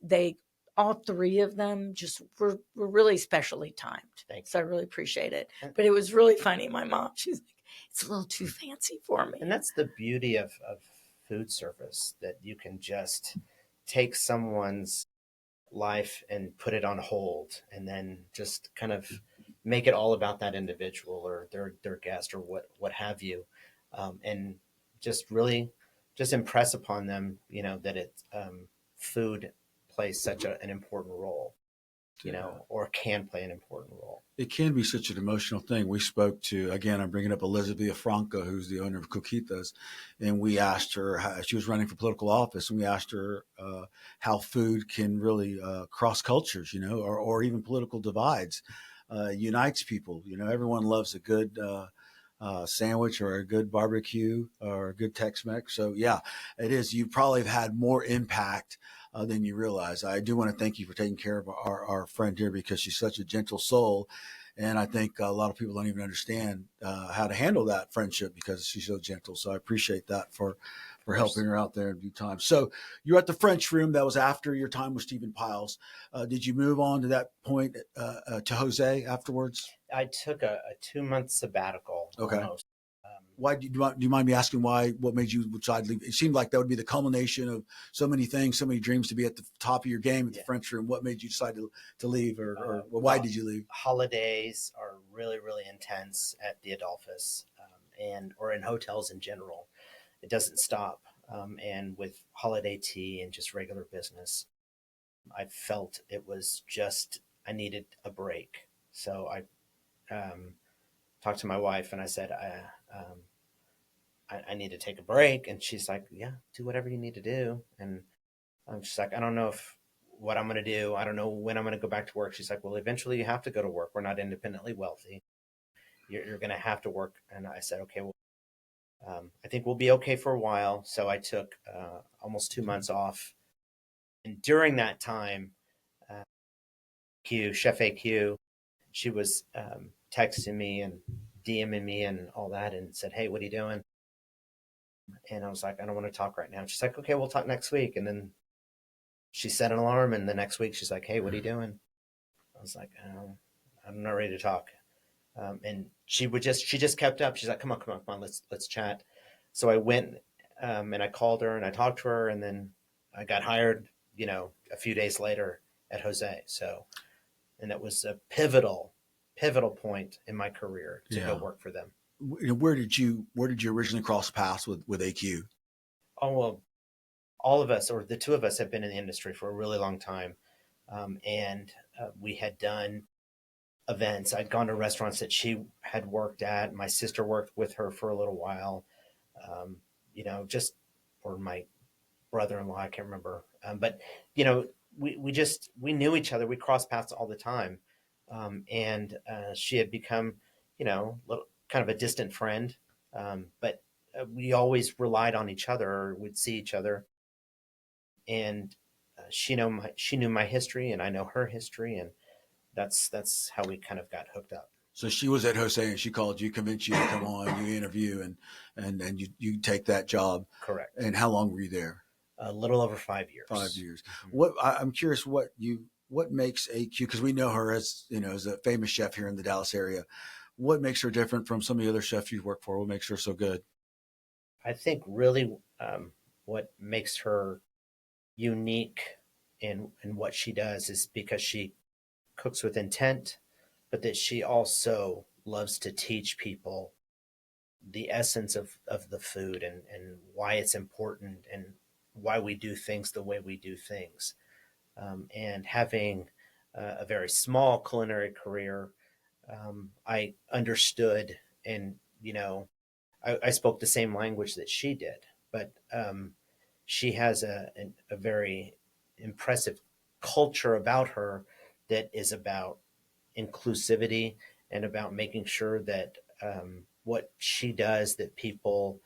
all three of them just were really specially timed. Thanks. So I really appreciate it. But it was really funny. My mom, she's like, "It's a little too fancy for me." And that's the beauty of food service, that you can just take someone's life and put it on hold, and then just kind of make it all about that individual or their guest or what have you, and just really just impress upon them, that food plays such an important role, or can play an important role. It can be such an emotional thing. We spoke to, again, I'm bringing up Elizabeth Franca, who's the owner of Coquitas, and we asked her how she was running for political office, and we asked her how food can really cross cultures, or even political divides, unites people. Everyone loves a good sandwich or a good barbecue or a good Tex-Mex. So yeah, it is. You probably have had more impact than you realize. I do want to thank you for taking care of our friend here, because she's such a gentle soul. And I think a lot of people don't even understand how to handle that friendship because she's so gentle. So I appreciate that for helping her out there in due time. So you're at the French Room. That was after your time with Stephen Piles. Did you move on to that point to Jose afterwards? I took a 2-month sabbatical. Okay. Almost. Why do you mind me asking why? What made you decide to leave? It seemed like that would be the culmination of so many things, so many dreams, to be at the top of your game at the French Room. What made you decide to leave, or why did you leave? Holidays are really, really intense at the Adolphus, or in hotels in general. It doesn't stop. And with holiday tea and just regular business, I felt it was just, I needed a break. So I talked to my wife and I said, I need to take a break. And she's like, "Yeah, do whatever you need to do." And I'm just like, "I don't know what I'm going to do. I don't know when I'm going to go back to work." She's like, "Well, eventually you have to go to work. We're not independently wealthy. You're going to have to work." And I said, "Okay, well, I think we'll be okay for a while." So I took almost 2 months off. And during that time, Chef AQ, she was texting me and DMing me and all that, and said, "Hey, what are you doing?" And I was like, I don't want to talk right now. And she's like, okay, we'll talk next week. And then she set an alarm, and the next week she's like, hey, what are you doing? I was like, oh, I'm not ready to talk. And she just kept up. She's like, come on, let's chat. So I went, and I called her and I talked to her, and then I got hired, a few days later at Jose. So, and that was a pivotal point in my career to go work for them. Where did you originally cross paths with AQ? Oh, well, all of us, or the two of us, have been in the industry for a really long time. And we had done events. I'd gone to restaurants that she had worked at. My sister worked with her for a little while, just, or my brother-in-law, I can't remember. But, we knew each other. We crossed paths all the time. And she had become, kind of a distant friend. But we always relied on each other, or would see each other. And she knew my history, and I know her history, and that's how we kind of got hooked up. So she was at Jose and she called you, convinced you to come on, you interview, and you take that job. Correct. And how long were you there? A little over 5 years. 5 years. Mm-hmm. I'm curious what makes AQ, because we know her as a famous chef here in the Dallas area. What makes her different from some of the other chefs you've worked for? What makes her so good? I think really what makes her unique in what she does is because she cooks with intent, but that she also loves to teach people the essence of the food and why it's important and why we do things the way we do things. And having a very small culinary career, I understood, and I spoke the same language that she did, but she has a very impressive culture about her that is about inclusivity and about making sure that what she does, that people,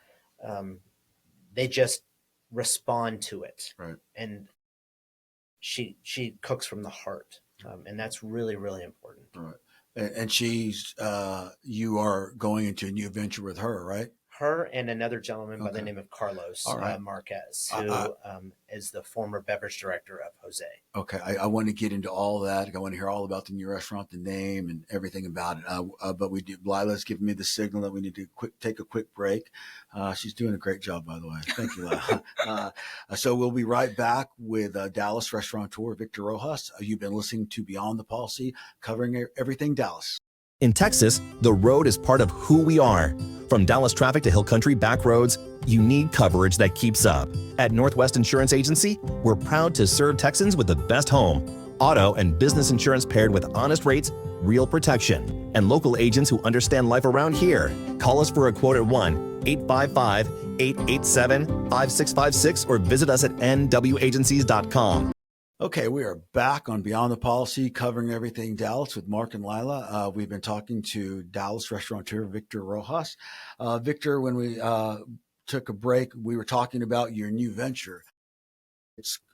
they just respond to it. Right. And she cooks from the heart. And that's really, really important. Right. And she's, you are going into a new venture with her, right? Her and another gentleman by the name of Carlos Marquez, who is the former beverage director of Jose. Okay, I want to get into all that. I want to hear all about the new restaurant, the name, and everything about it. But Lila's giving me the signal that we need to take a quick break. She's doing a great job, by the way. Thank you, Lila. So we'll be right back with Dallas restaurateur Victor Rojas. You've been listening to Beyond the Policy, covering everything Dallas. In Texas, the road is part of who we are. From Dallas traffic to Hill Country back roads, you need coverage that keeps up. At Northwest Insurance Agency, we're proud to serve Texans with the best home, auto, and business insurance paired with honest rates, real protection, and local agents who understand life around here. Call us for a quote at 1-855-887-5656 or visit us at nwagencies.com. Okay, we are back on Beyond the Policy, covering everything Dallas with Mark and Lila. We've been talking to Dallas restaurateur Victor Rojas. Victor, when we took a break, we were talking about your new venture.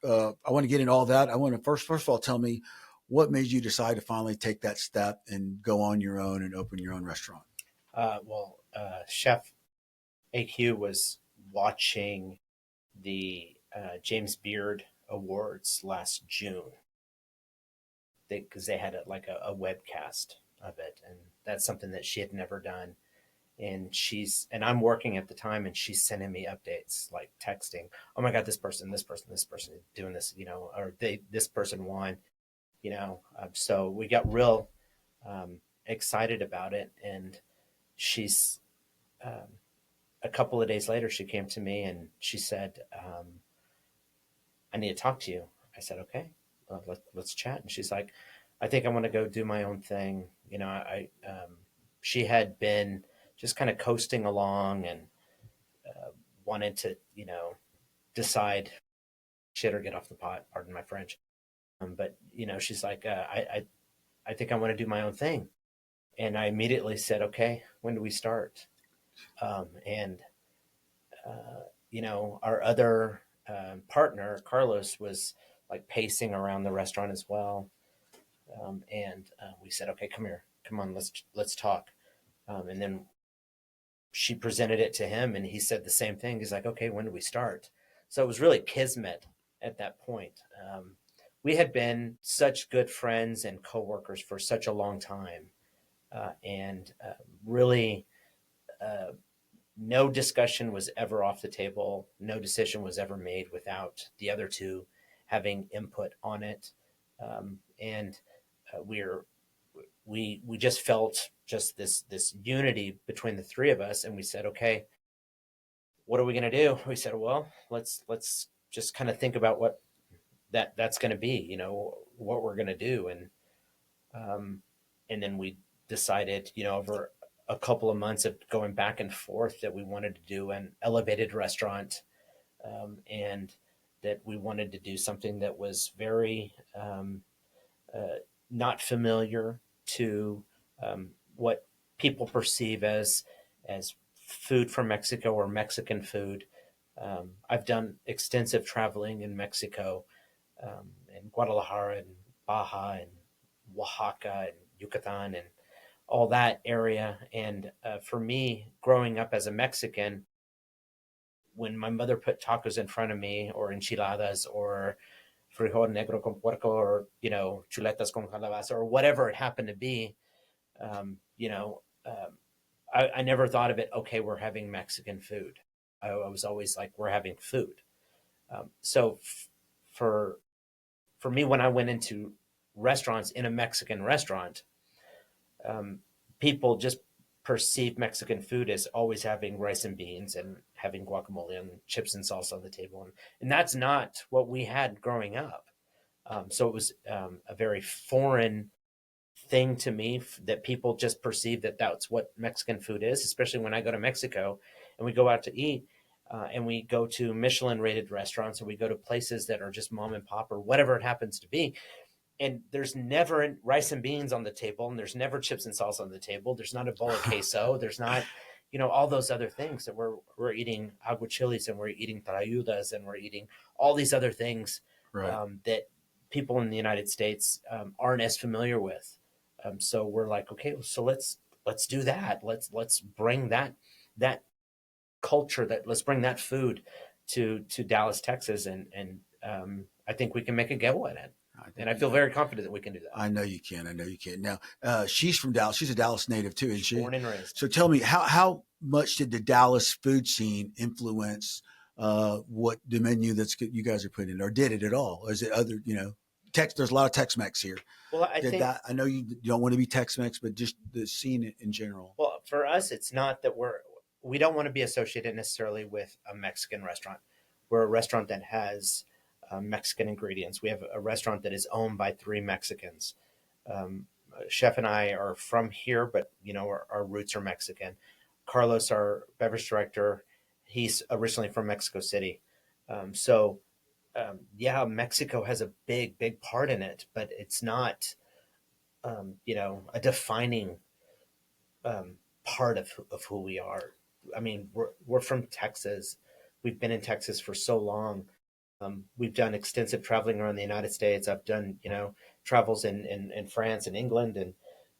I want to get into all that. I want to first of all, tell me what made you decide to finally take that step and go on your own and open your own restaurant? Chef AQ was watching the James Beard Awards last June, because they had a webcast of it, and that's something that she had never done. And I'm working at the time, and she's sending me updates, like texting, oh my God, this person is doing this, or this person won, so we got real excited about it. And she's a couple of days later, she came to me and she said, I need to talk to you. I said, okay, let's chat. And she's like, I think I want to go do my own thing. She had been just kind of coasting along and wanted to, decide shit or get off the pot, pardon my French. But, she's like, I think I want to do my own thing. And I immediately said, okay, when do we start? Our other partner, Carlos, was like pacing around the restaurant as well. And we said, okay, come on, let's talk. And then she presented it to him, and he said the same thing. He's like, okay, when do we start? So it was really kismet at that point. We had been such good friends and coworkers for such a long time, and really, no discussion was ever off the table. No decision was ever made without the other two having input on it, and we just felt just this unity between the three of us, and we said, okay, what are we going to do? We said, well, let's just kind of think about what that's going to be, you know, what we're going to do, and then we decided, you know, over a couple of months of going back and forth, that we wanted to do an elevated restaurant, and that we wanted to do something that was very not familiar to what people perceive as food from Mexico or Mexican food. I've done extensive traveling in Mexico, in Guadalajara and Baja and Oaxaca and Yucatan and all that area. And for me, growing up as a Mexican, when my mother put tacos in front of me, or enchiladas, or frijol negro con puerco, or, you know, chuletas con calabaza, or whatever it happened to be, you know, I never thought of it, okay, we're having Mexican food. I was always like, we're having food. So for me, when I went into restaurants, in a Mexican restaurant, people just perceive Mexican food as always having rice and beans and having guacamole and chips and salsa on the table. And that's not what we had growing up. So it was a very foreign thing to me, that people just perceive that that's what Mexican food is, especially when I go to Mexico and we go out to eat, and we go to Michelin rated restaurants, or we go to places that are just mom and pop or whatever it happens to be. And there's never rice and beans on the table, and there's never chips and salsa on the table. There's not a bowl of queso. There's not, you know, all those other things that we're eating aguachiles, and we're eating tarayudas, and we're eating all these other things, Right. that people in the United States aren't as familiar with. So we're like, okay, so let's do that. Let's bring that culture, let's bring that food to Dallas, Texas, and I think we can make a go at it. And I feel very confident that we can do that. I know you can. I know you can. Now, she's from Dallas. She's a Dallas native too, isn't she? Born and raised. So tell me, how much did the Dallas food scene influence what the menu you guys are putting in, or did it at all? Or is it other, you know, there's a lot of Tex-Mex here. Well, I know you don't want to be Tex-Mex, but just the scene in general. Well, for us, it's not that we don't want to be associated necessarily with a Mexican restaurant. We're a restaurant that has Mexican ingredients. We have a restaurant that is owned by 3 Mexicans. Chef and I are from here, but, you know, our roots are Mexican. Carlos, our beverage director, he's originally from Mexico City. Yeah, Mexico has a big part in it, but it's not, you know, a defining part of who we are. I mean, we're from Texas. We've been in Texas for so long. We've done extensive traveling around the United States. I've done, you know, travels in France and England, and,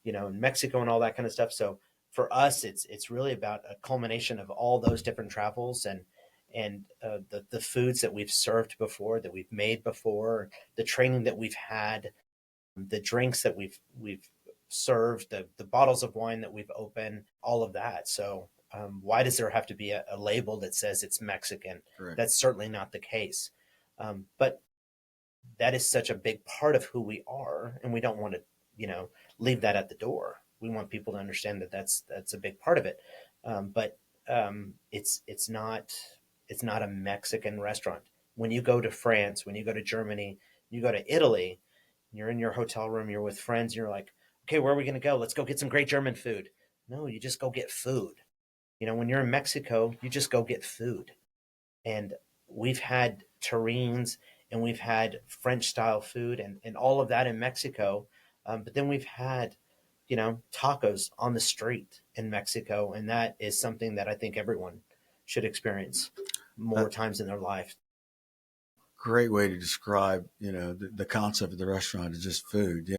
you know, in Mexico and all that kind of stuff. So for us, it's really about a culmination of all those different travels, and the foods that we've served before, that we've made before, the training that we've had, the drinks that we've served, the bottles of wine that we've opened, all of that. So why does there have to be a label that says it's Mexican? Correct. That's certainly not the case. But that is such a big part of who we are, and we don't want to, you know, leave that at the door. We want people to understand that that's a big part of it. But it's not a Mexican restaurant. When you go to France, when you go to Germany, you go to Italy, you're in your hotel room, you're with friends, you're like, okay, where are we going to go? Let's go get some great German food. No, you just go get food. You know, when you're in Mexico, you just go get food. And we've had terrines, and we've had French style food, and all of that in Mexico. But then we've had, you know, tacos on the street in Mexico. And that is something that I think everyone should experience more times in their life. Great way to describe, you know, the concept of the restaurant is just food. Yeah.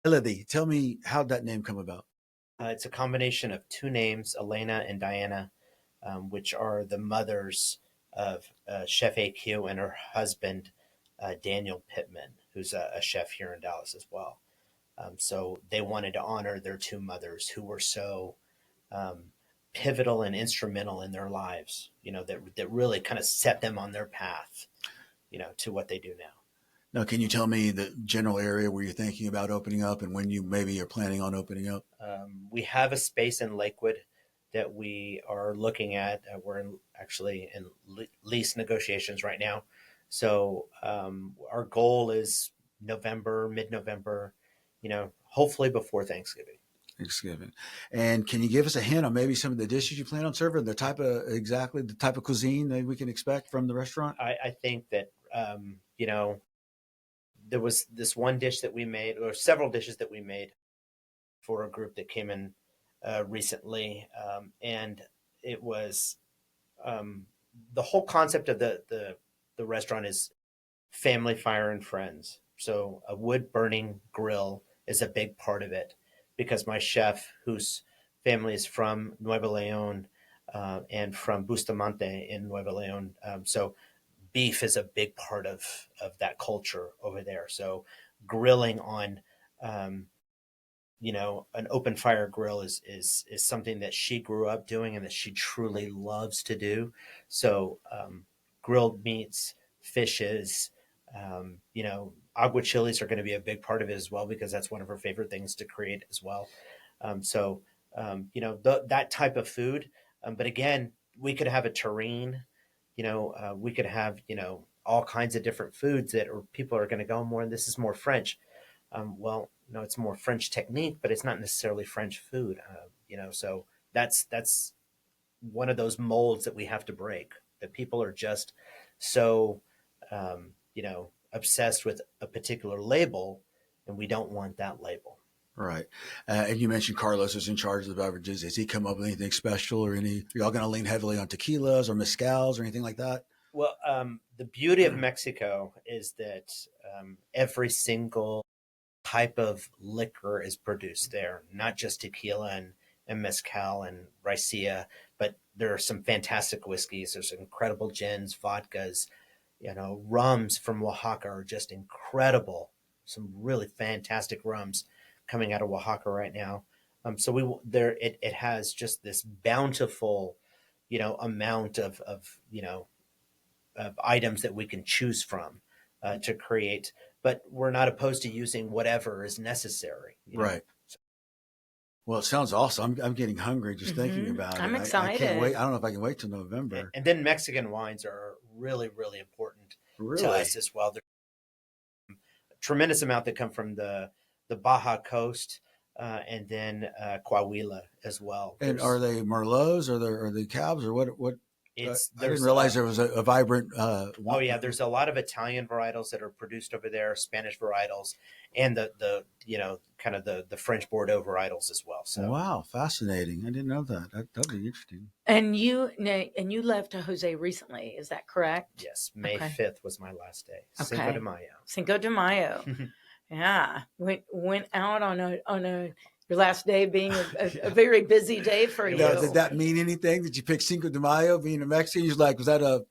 Eledi, tell me, how'd that name come about? It's a combination of two names, Elena and Diana, which are the mothers of Chef AQ and her husband, Daniel Pittman, who's a chef here in Dallas as well. So they wanted to honor their two mothers who were so pivotal and instrumental in their lives, that really kind of set them on their path, to what they do now. Now, can you tell me the general area where you're thinking about opening up and when you maybe are planning on opening up? We have a space in Lakewood that we are looking at. We're actually in lease negotiations right now. So our goal is November, mid-November, hopefully before Thanksgiving. And can you give us a hint on maybe some of the dishes you plan on serving, the type of cuisine that we can expect from the restaurant? I think that, there was this one dish that we made, or several dishes that we made for a group that came in recently. And it was the whole concept of the restaurant is family, fire, and friends. So a wood burning grill is a big part of it, because my chef, whose family is from Nuevo Leon and from Bustamante in Nuevo Leon, so beef is a big part of that culture over there. So grilling on, an open fire grill is something that she grew up doing and that she truly loves to do. So grilled meats, fishes, agua chilis are going to be a big part of it as well, because that's one of her favorite things to create as well. That type of food. But again, we could have a terrine. We could have, all kinds of different foods that people are going to go more, and this is more French. It's more French technique, but it's not necessarily French food. So that's one of those molds that we have to break, that people are just so, obsessed with a particular label, and we don't want that label. Right. And you mentioned Carlos is in charge of the beverages. Has he come up with anything special, or are y'all going to lean heavily on tequilas or mezcals or anything like that? Well, the beauty of Mexico is that every single type of liquor is produced there, not just tequila and mezcal and raicilla, but there are some fantastic whiskeys. There's incredible gins, vodkas, rums from Oaxaca are just incredible. Some really fantastic rums coming out of Oaxaca right now. It has just this bountiful, amount of items that we can choose from to create, but we're not opposed to using whatever is necessary. Right. Well, it sounds awesome. I'm getting hungry just thinking about it. I'm excited. I can't wait. I don't know if I can wait till November. And then Mexican wines are really, really important to us as well. There's a tremendous amount that come from the Baja Coast and then Coahuila as well. And are they Merlots, or are they Cabs, or what? I didn't realize there was a vibrant wine. Oh yeah, there's a lot of Italian varietals that are produced over there, Spanish varietals, and the kind of the French Bordeaux varietals as well. So wow, fascinating! I didn't know that. That'd be interesting. And you left Jose recently, is that correct? Yes, May 5th was my last day. Okay. Cinco de Mayo. Cinco de Mayo. Yeah, went out on your last day being a very busy day for you. Did that mean anything? Did you pick Cinco de Mayo being a Mexican? You're like, was that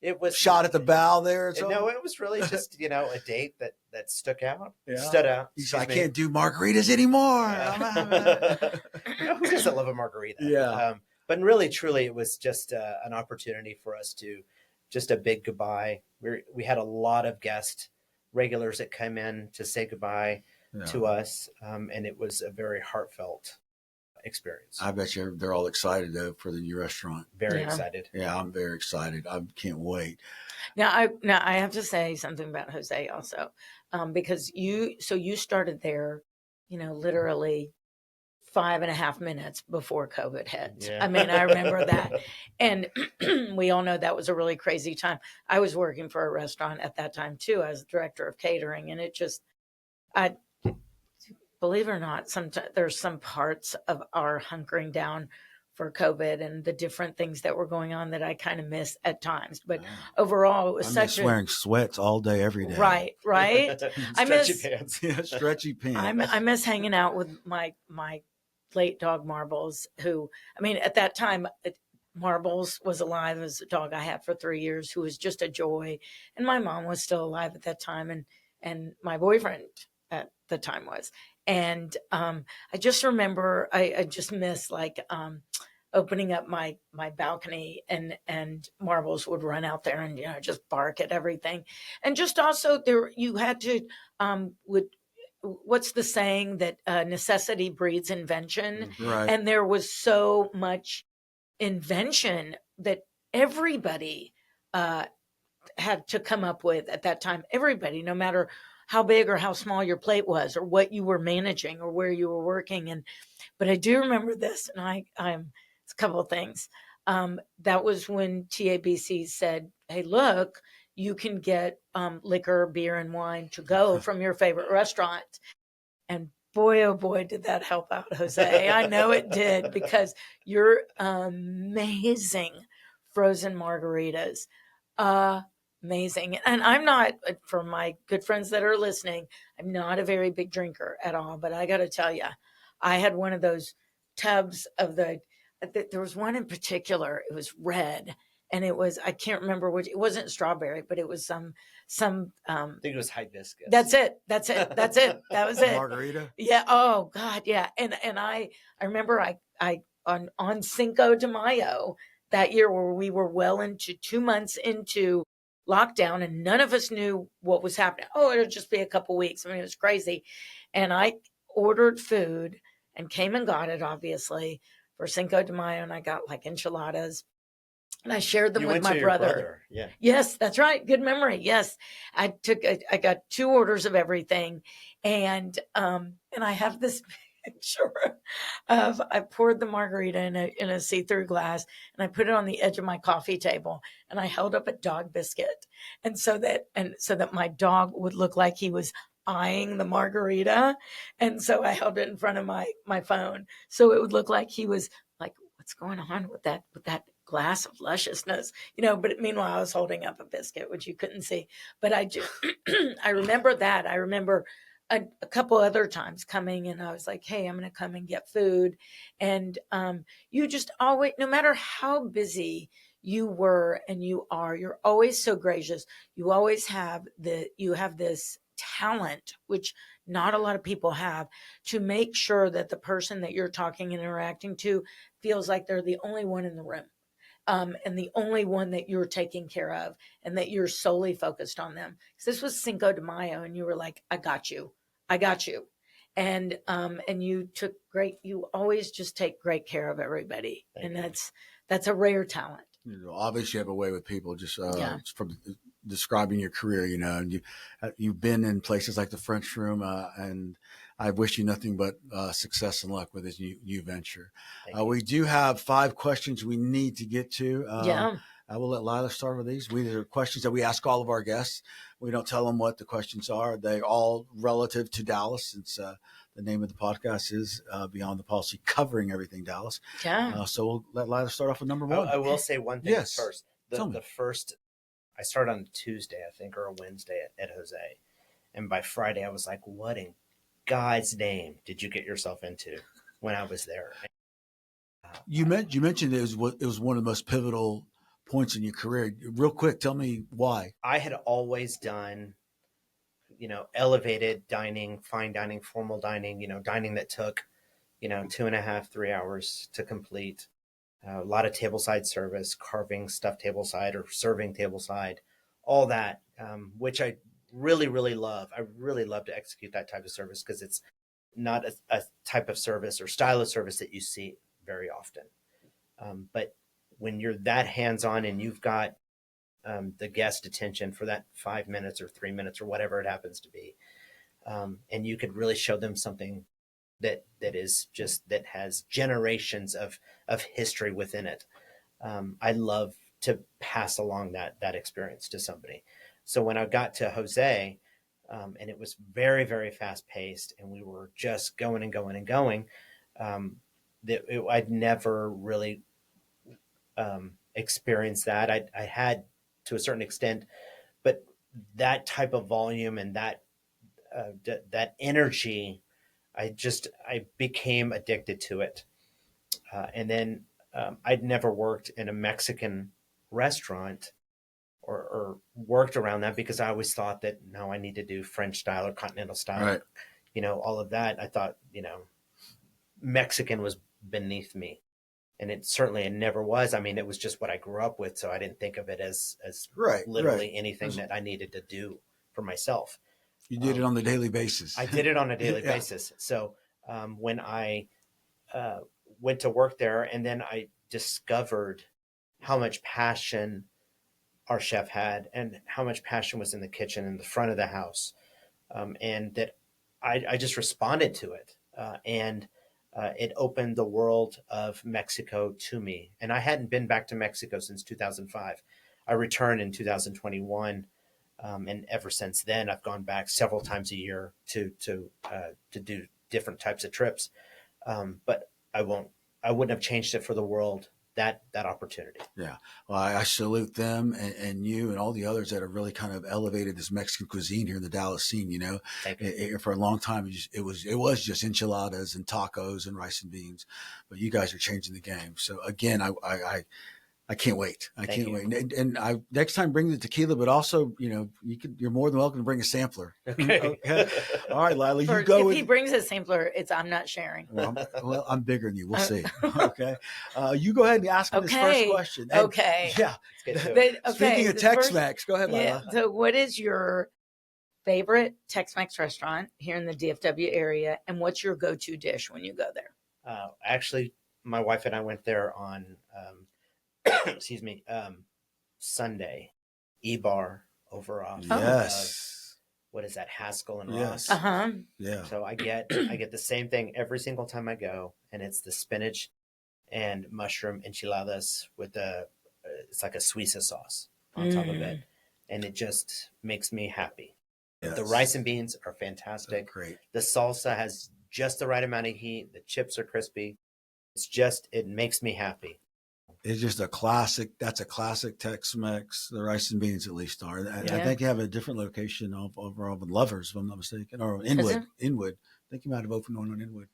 it was shot at the bow there? No, it was really just a date that stuck out. Yeah. Stood out. He's like, I can't do margaritas anymore. Who doesn't love a margarita? Yeah. But really, truly, it was just an opportunity for us to just a big goodbye. We had a lot of guest regulars that came in to say goodbye to us, and it was a very heartfelt experience. I bet they're all excited though for the new restaurant. Very excited. Yeah, I'm very excited. I can't wait. Now I have to say something about Jose also, because you started there, literally 5.5 minutes before COVID hit. Yeah. I mean, I remember that. And we all know that was a really crazy time. I was working for a restaurant at that time too, as director of catering. And I believe it or not, sometimes there's some parts of our hunkering down for COVID and the different things that were going on that I kind of miss at times. But overall, it was wearing sweats all day, every day. Right. Stretchy pants. Yeah, stretchy pants. I miss hanging out with my late dog Marbles, who, I mean, at that time, Marbles was alive as a dog I had for 3 years, who was just a joy. And my mom was still alive at that time. And my boyfriend at the time was. And I just remember, I just miss like opening up my balcony, and Marbles would run out there and, just bark at everything. And just also there, you had to, what's the saying that necessity breeds invention? Right. And there was so much invention that everybody had to come up with at that time. Everybody, no matter how big or how small your plate was, or what you were managing, or where you were working. But I do remember this, and it's a couple of things. That was when TABC said, "Hey, look, you can get liquor, beer, and wine to go from your favorite restaurant." And boy, oh boy, did that help out, Jose. I know it did, because your amazing frozen margaritas. Amazing. And I'm not, for my good friends that are listening, I'm not a very big drinker at all. But I got to tell you, I had one of those tubs of there was one in particular, it was red. And it was, I can't remember which, it wasn't strawberry, but it was some I think it was hibiscus. That's it. That was it. Margarita. Yeah. Oh God. Yeah. And I remember I on Cinco de Mayo that year, where we were well into 2 months into lockdown, and none of us knew what was happening. Oh, it'll just be a couple weeks. I mean, it was crazy. And I ordered food and came and got it, obviously, for Cinco de Mayo. And I got like enchiladas, and I shared them with my brother. Yeah. Yes, that's right. Good memory. Yes. I got 2 orders of everything. And I have this picture of, I poured the margarita in a see-through glass, and I put it on the edge of my coffee table, and I held up a dog biscuit. And so that my dog would look like he was eyeing the margarita. And so I held it in front of my phone, so it would look like he was like, what's going on with that glass of lusciousness, but meanwhile I was holding up a biscuit, which you couldn't see. But I remember that. I remember a couple other times coming, and I was like, hey, I'm going to come and get food. And you just always, no matter how busy you were and you are, you're always so gracious. You always have this talent, which not a lot of people have, to make sure that the person that you're talking and interacting to feels like they're the only one in the room. And the only one that you're taking care of, and that you're solely focused on them. Because this was Cinco de Mayo, and you were like, I got you. And you always just take great care of everybody. And that's a rare talent. Obviously you have a way with people, just from describing your career, and you've been in places like the French Room, and I wish you nothing but success and luck with this new venture. We do have 5 questions we need to get to. I will let Lila start with these. These are questions that we ask all of our guests. We don't tell them what the questions are. They're all relative to Dallas, since the name of the podcast is Beyond the Policy, covering everything Dallas. Yeah. So we'll let Lila start off with number 1. I will say one thing first. The first, I started on Tuesday, I think, or a Wednesday at Jose. And by Friday, I was like, what in God's name did you get yourself into when I was there? You mentioned it was one of the most pivotal points in your career. Real quick, tell me why. I had always done, elevated dining, fine dining, formal dining, dining that took, 2.5, 3 hours to complete. A lot of tableside service, carving stuff tableside or serving tableside, all that, which I really, really love. I really love to execute that type of service, because it's not a type of service or style of service that you see very often. But when you're that hands-on and you've got the guest attention for that 5 minutes or 3 minutes or whatever it happens to be, and you could really show them something that has generations of history within it. I love to pass along that experience to somebody. So when I got to Jose, and it was very, very fast paced, and we were just going and going and going, I'd never really experienced that. I had to a certain extent, but that type of volume and that energy I became addicted to it. And then I'd never worked in a Mexican restaurant or worked around that, because I always thought that no, I need to do French style or continental style, Right. All of that. I thought, Mexican was beneath me. And it never was. I mean, it was just what I grew up with. So I didn't think of it as literally anything that I needed to do for myself. You did it on the daily basis. I did it on a daily basis. So when I went to work there, and then I discovered how much passion our chef had and how much passion was in the kitchen in the front of the house. And that I just responded to it. And it opened the world of Mexico to me. And I hadn't been back to Mexico since 2005. I returned in 2021. And ever since then, I've gone back several times a year to do different types of trips. But I wouldn't have changed it for the world, that opportunity. Yeah. Well, I salute them and you and all the others that have really kind of elevated this Mexican cuisine here in the Dallas scene. Thank you. For a long time, it was just enchiladas and tacos and rice and beans, but you guys are changing the game. So again, I can't wait. I can't wait. And I next time bring the tequila, but also, you're more than welcome to bring a sampler. Okay. Okay. All right, Lila, you go. If he brings a sampler, I'm not sharing. Well, I'm bigger than you. We'll see. Okay. You go ahead and ask me this first question. And, okay. Yeah. Speaking of Tex-Mex, go ahead, Lila. Yeah. So what is your favorite Tex-Mex restaurant here in the DFW area? And what's your go-to dish when you go there? Actually, my wife and I went there on, Sunday, E-Bar over off. Yes. What is that? Haskell and Yes. Ross. Uh-huh. Yeah. So I get the same thing every single time I go, and it's the spinach and mushroom enchiladas with it's like a Suiza sauce on top of it, and it just makes me happy. Yes. The rice and beans are fantastic. Great. The salsa has just the right amount of heat. The chips are crispy. It makes me happy. It's just a classic. That's a classic Tex-Mex. The rice and beans at least are. I think you have a different location over on Lovers, if I'm not mistaken, or Inwood. Inwood. I think you might have opened one on Inwood.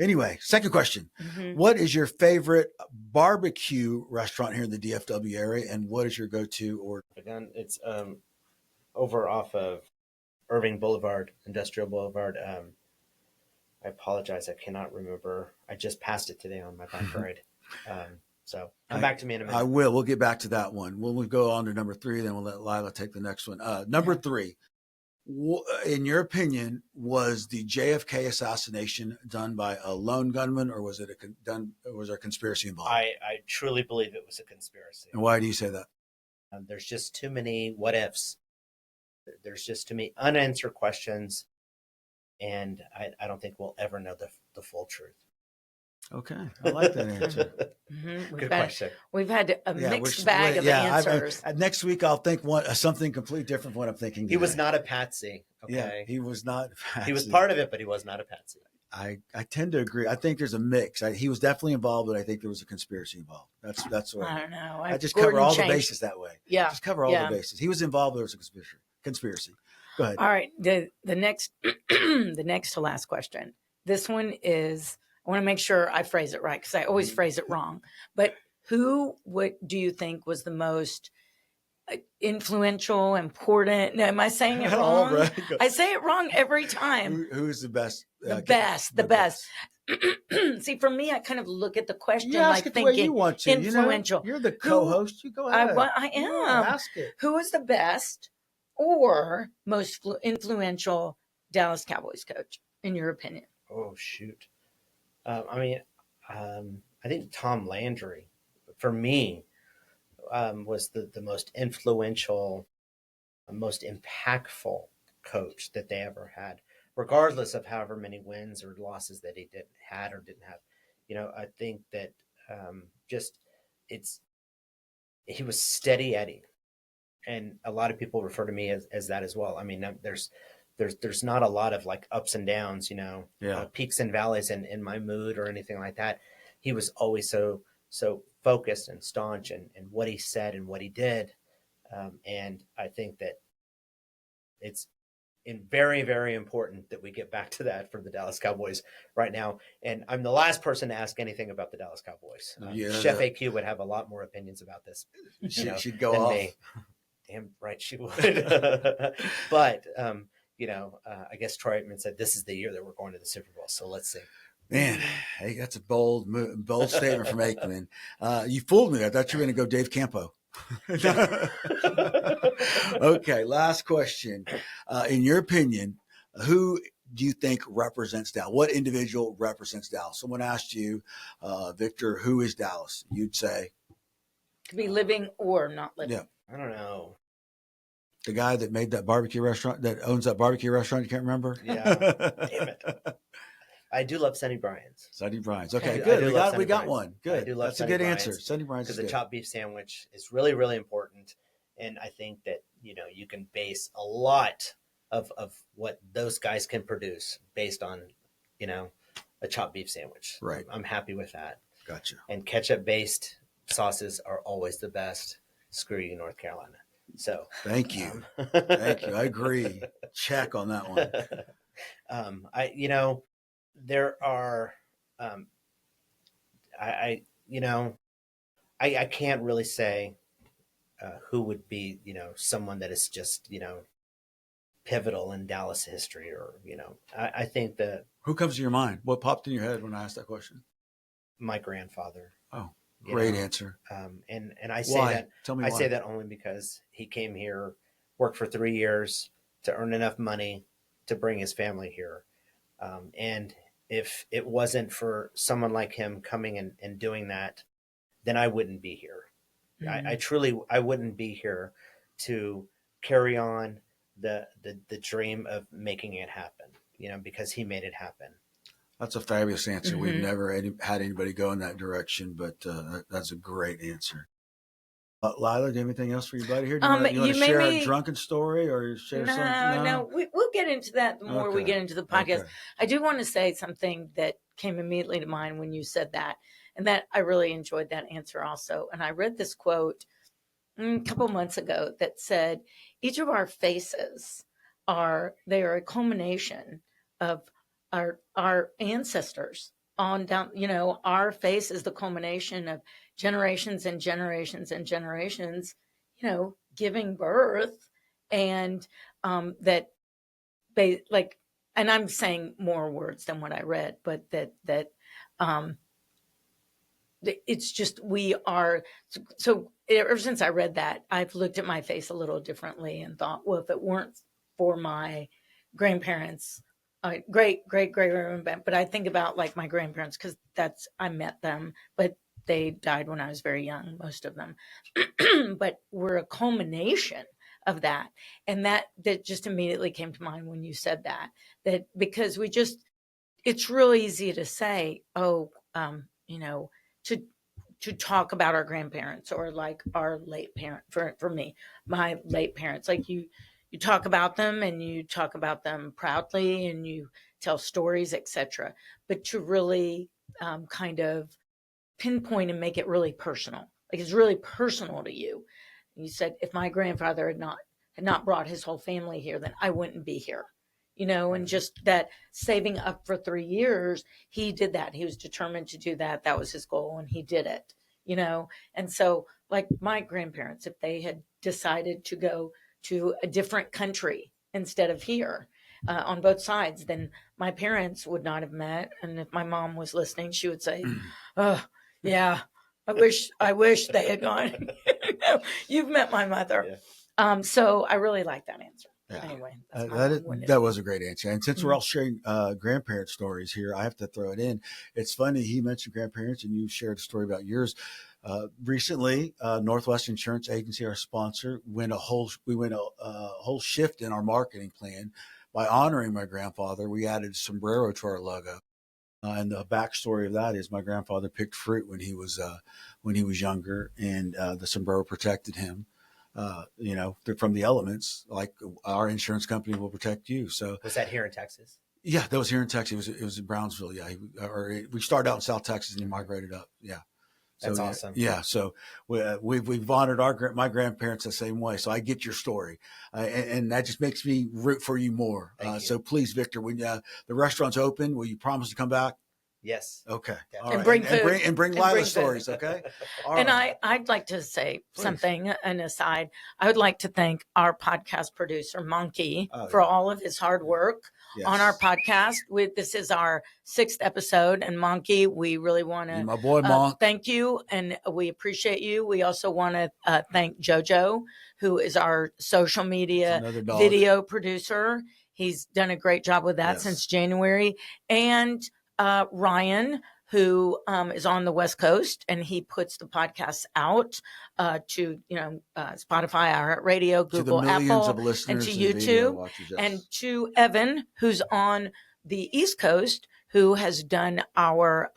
Anyway, second question. Mm-hmm. What is your favorite barbecue restaurant here in the DFW area, and what is your go-to? Or again, it's over off of Irving Boulevard, Industrial Boulevard. I apologize, I cannot remember. I just passed it today on my bike ride. So come back to me in a minute. I will. We'll get back to that one. When we go on to number 3, then we'll let Lila take the next one. Number 3, in your opinion, was the JFK assassination done by a lone gunman, or was was there a conspiracy involved? I truly believe it was a conspiracy. And why do you say that? There's just too many what ifs. There's just too many unanswered questions, and I don't think we'll ever know the full truth. Okay, I like that answer. Good question. We've had a mixed bag of answers. Next week, I'll think something completely different from what I'm thinking today. He was not a patsy. Okay? Yeah, he was not a patsy. He was part of it, but he was not a patsy. I tend to agree. I think there's a mix. He was definitely involved, but I think there was a conspiracy involved. That's what I don't know. I just cover all the bases that way. Yeah, just cover all the bases. He was involved, but there was a conspiracy. Go ahead. All right. The next the next to last question. This one is, I want to make sure I phrase it right, because I always phrase it wrong. But what do you think was the most influential, important? Am I saying it wrong? Right. I say it wrong every time. Who's the best? The best. See, for me, I kind of look at the question like thinking, the way you want to. Influential. You're the co-host. You go ahead. I am. Ask it. Who is the best or most influential Dallas Cowboys coach, in your opinion? Oh, shoot. I think Tom Landry, for me, was the most influential, most impactful coach that they ever had, regardless of however many wins or losses that he didn't have. I think that he was steady Eddie, and a lot of people refer to me as that as well. I mean, there's not a lot of like ups and downs, peaks and valleys in my mood or anything like that. He was always so focused and staunch in what he said and what he did. And I think that very, very important that we get back to that for the Dallas Cowboys right now. And I'm the last person to ask anything about the Dallas Cowboys. Chef AQ would have a lot more opinions about this. She'd go than off. Me. Damn right she would. But I guess Troy Aikman said this is the year that we're going to the Super Bowl. So let's see. Man, hey, that's a bold statement from Aikman. You fooled me. I thought you were going to go Dave Campo. Okay, last question. In your opinion, who do you think represents Dallas? What individual represents Dallas? Someone asked you, Victor, who is Dallas? You'd say? Could be living or not living. Yeah. I don't know. The guy that made that barbecue restaurant, that owns that barbecue restaurant, you can't remember? Yeah. Damn it. I do love Sonny Bryan's. Sonny Bryan's. Okay, good. We got one. Good. I do love That's Sonny a good Bryan's answer. Sonny Bryan's because is the good. chopped beef sandwich is really, really important. And I think that, you can base a lot of what those guys can produce based on, a chopped beef sandwich. Right. I'm happy with that. Gotcha. And ketchup-based sauces are always the best. Screw you, North Carolina. So thank you. Thank you. I agree. Check on that one. There are, I can't really say who would be, someone that is just, pivotal in Dallas history or, I think that. Who comes to your mind? What popped in your head when I asked that question? My grandfather. Oh, great answer. And I say why? that, Tell me I why. say that only because he came here, worked for 3 years to earn enough money to bring his family here. And if it wasn't for someone like him coming and doing that, then I wouldn't be here. Mm-hmm. I wouldn't be here to carry on the dream of making it happen, because he made it happen. That's a fabulous answer. Mm-hmm. We've never had anybody go in that direction, but that's a great answer. Lila, do you have anything else for you, buddy? Here, do you want to share a drunken story or share something? No, we'll get into that the more we get into the podcast. Okay. I do want to say something that came immediately to mind when you said that, and that I really enjoyed that answer also. And I read this quote a couple months ago that said, each of our faces are a culmination of our ancestors on down, our face is the culmination of generations and generations and generations, giving birth, and and I'm saying more words than what I read, but that it's just, we are, so ever since I read that, I've looked at my face a little differently and thought, well, if it weren't for my grandparents, great, but I think about like my grandparents, because I met them, but they died when I was very young, most of them. But we're a culmination of that. And that just immediately came to mind when you said that because it's real easy to say, to talk about our grandparents or like our late parent, for me, my late parents, like you talk about them and you talk about them proudly and you tell stories, etc. But to really kind of pinpoint and make it really personal, like it's really personal to you. You said, if my grandfather had not brought his whole family here, then I wouldn't be here, and just that saving up for 3 years, he did that. He was determined to do that. That was his goal, and he did it, And so, like my grandparents, if they had decided to go to a different country instead of here, on both sides, then my parents would not have met. And if my mom was listening, she would say, "Oh, yeah, I wish they had gone." You've met my mother. Yeah. So I really like that answer. Yeah. Anyway, that was a great answer. And since we're all sharing grandparent stories here, I have to throw it in. It's funny he mentioned grandparents, and you shared a story about yours. Recently, Northwest Insurance Agency, our sponsor, we went a whole shift in our marketing plan by honoring my grandfather. We added sombrero to our logo. And the backstory of that is my grandfather picked fruit when he was younger, and the sombrero protected him, from the elements, like our insurance company will protect you. So was that here in Texas? Yeah, that was here in Texas. It was in Brownsville. Yeah, we started out in South Texas and he migrated up. Yeah, So, That's awesome. Yeah. So we've honored my grandparents the same way. So I get your story. And that just makes me root for you more. So please, Victor, when the restaurant's open, will you promise to come back? Yes. Okay. Yeah. All And right. bring food. And bring Lila stories. Okay. All And right. I'd like to say Please. something, an aside. I would like to thank our podcast producer, Monkey, for all of his hard work on our podcast. This is our 6th episode. And Monkey, we really want to my boy, Monk. Thank you. And we appreciate you. We also want to thank JoJo, who is our social media video producer. He's done a great job with that since January. And Ryan, who is on the West Coast, and he puts the podcasts out to Spotify, iHeartRadio, Google, Apple, and to YouTube, and to Evan, who's on the East Coast, who has done our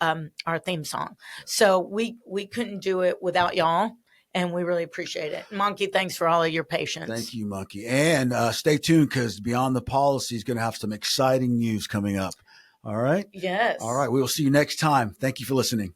theme song. So we couldn't do it without y'all. And we really appreciate it. Monkey, thanks for all of your patience. Thank you, Monkey. And stay tuned, because Beyond the Policy is going to have some exciting news coming up. All right? Yes. All right. We will see you next time. Thank you for listening.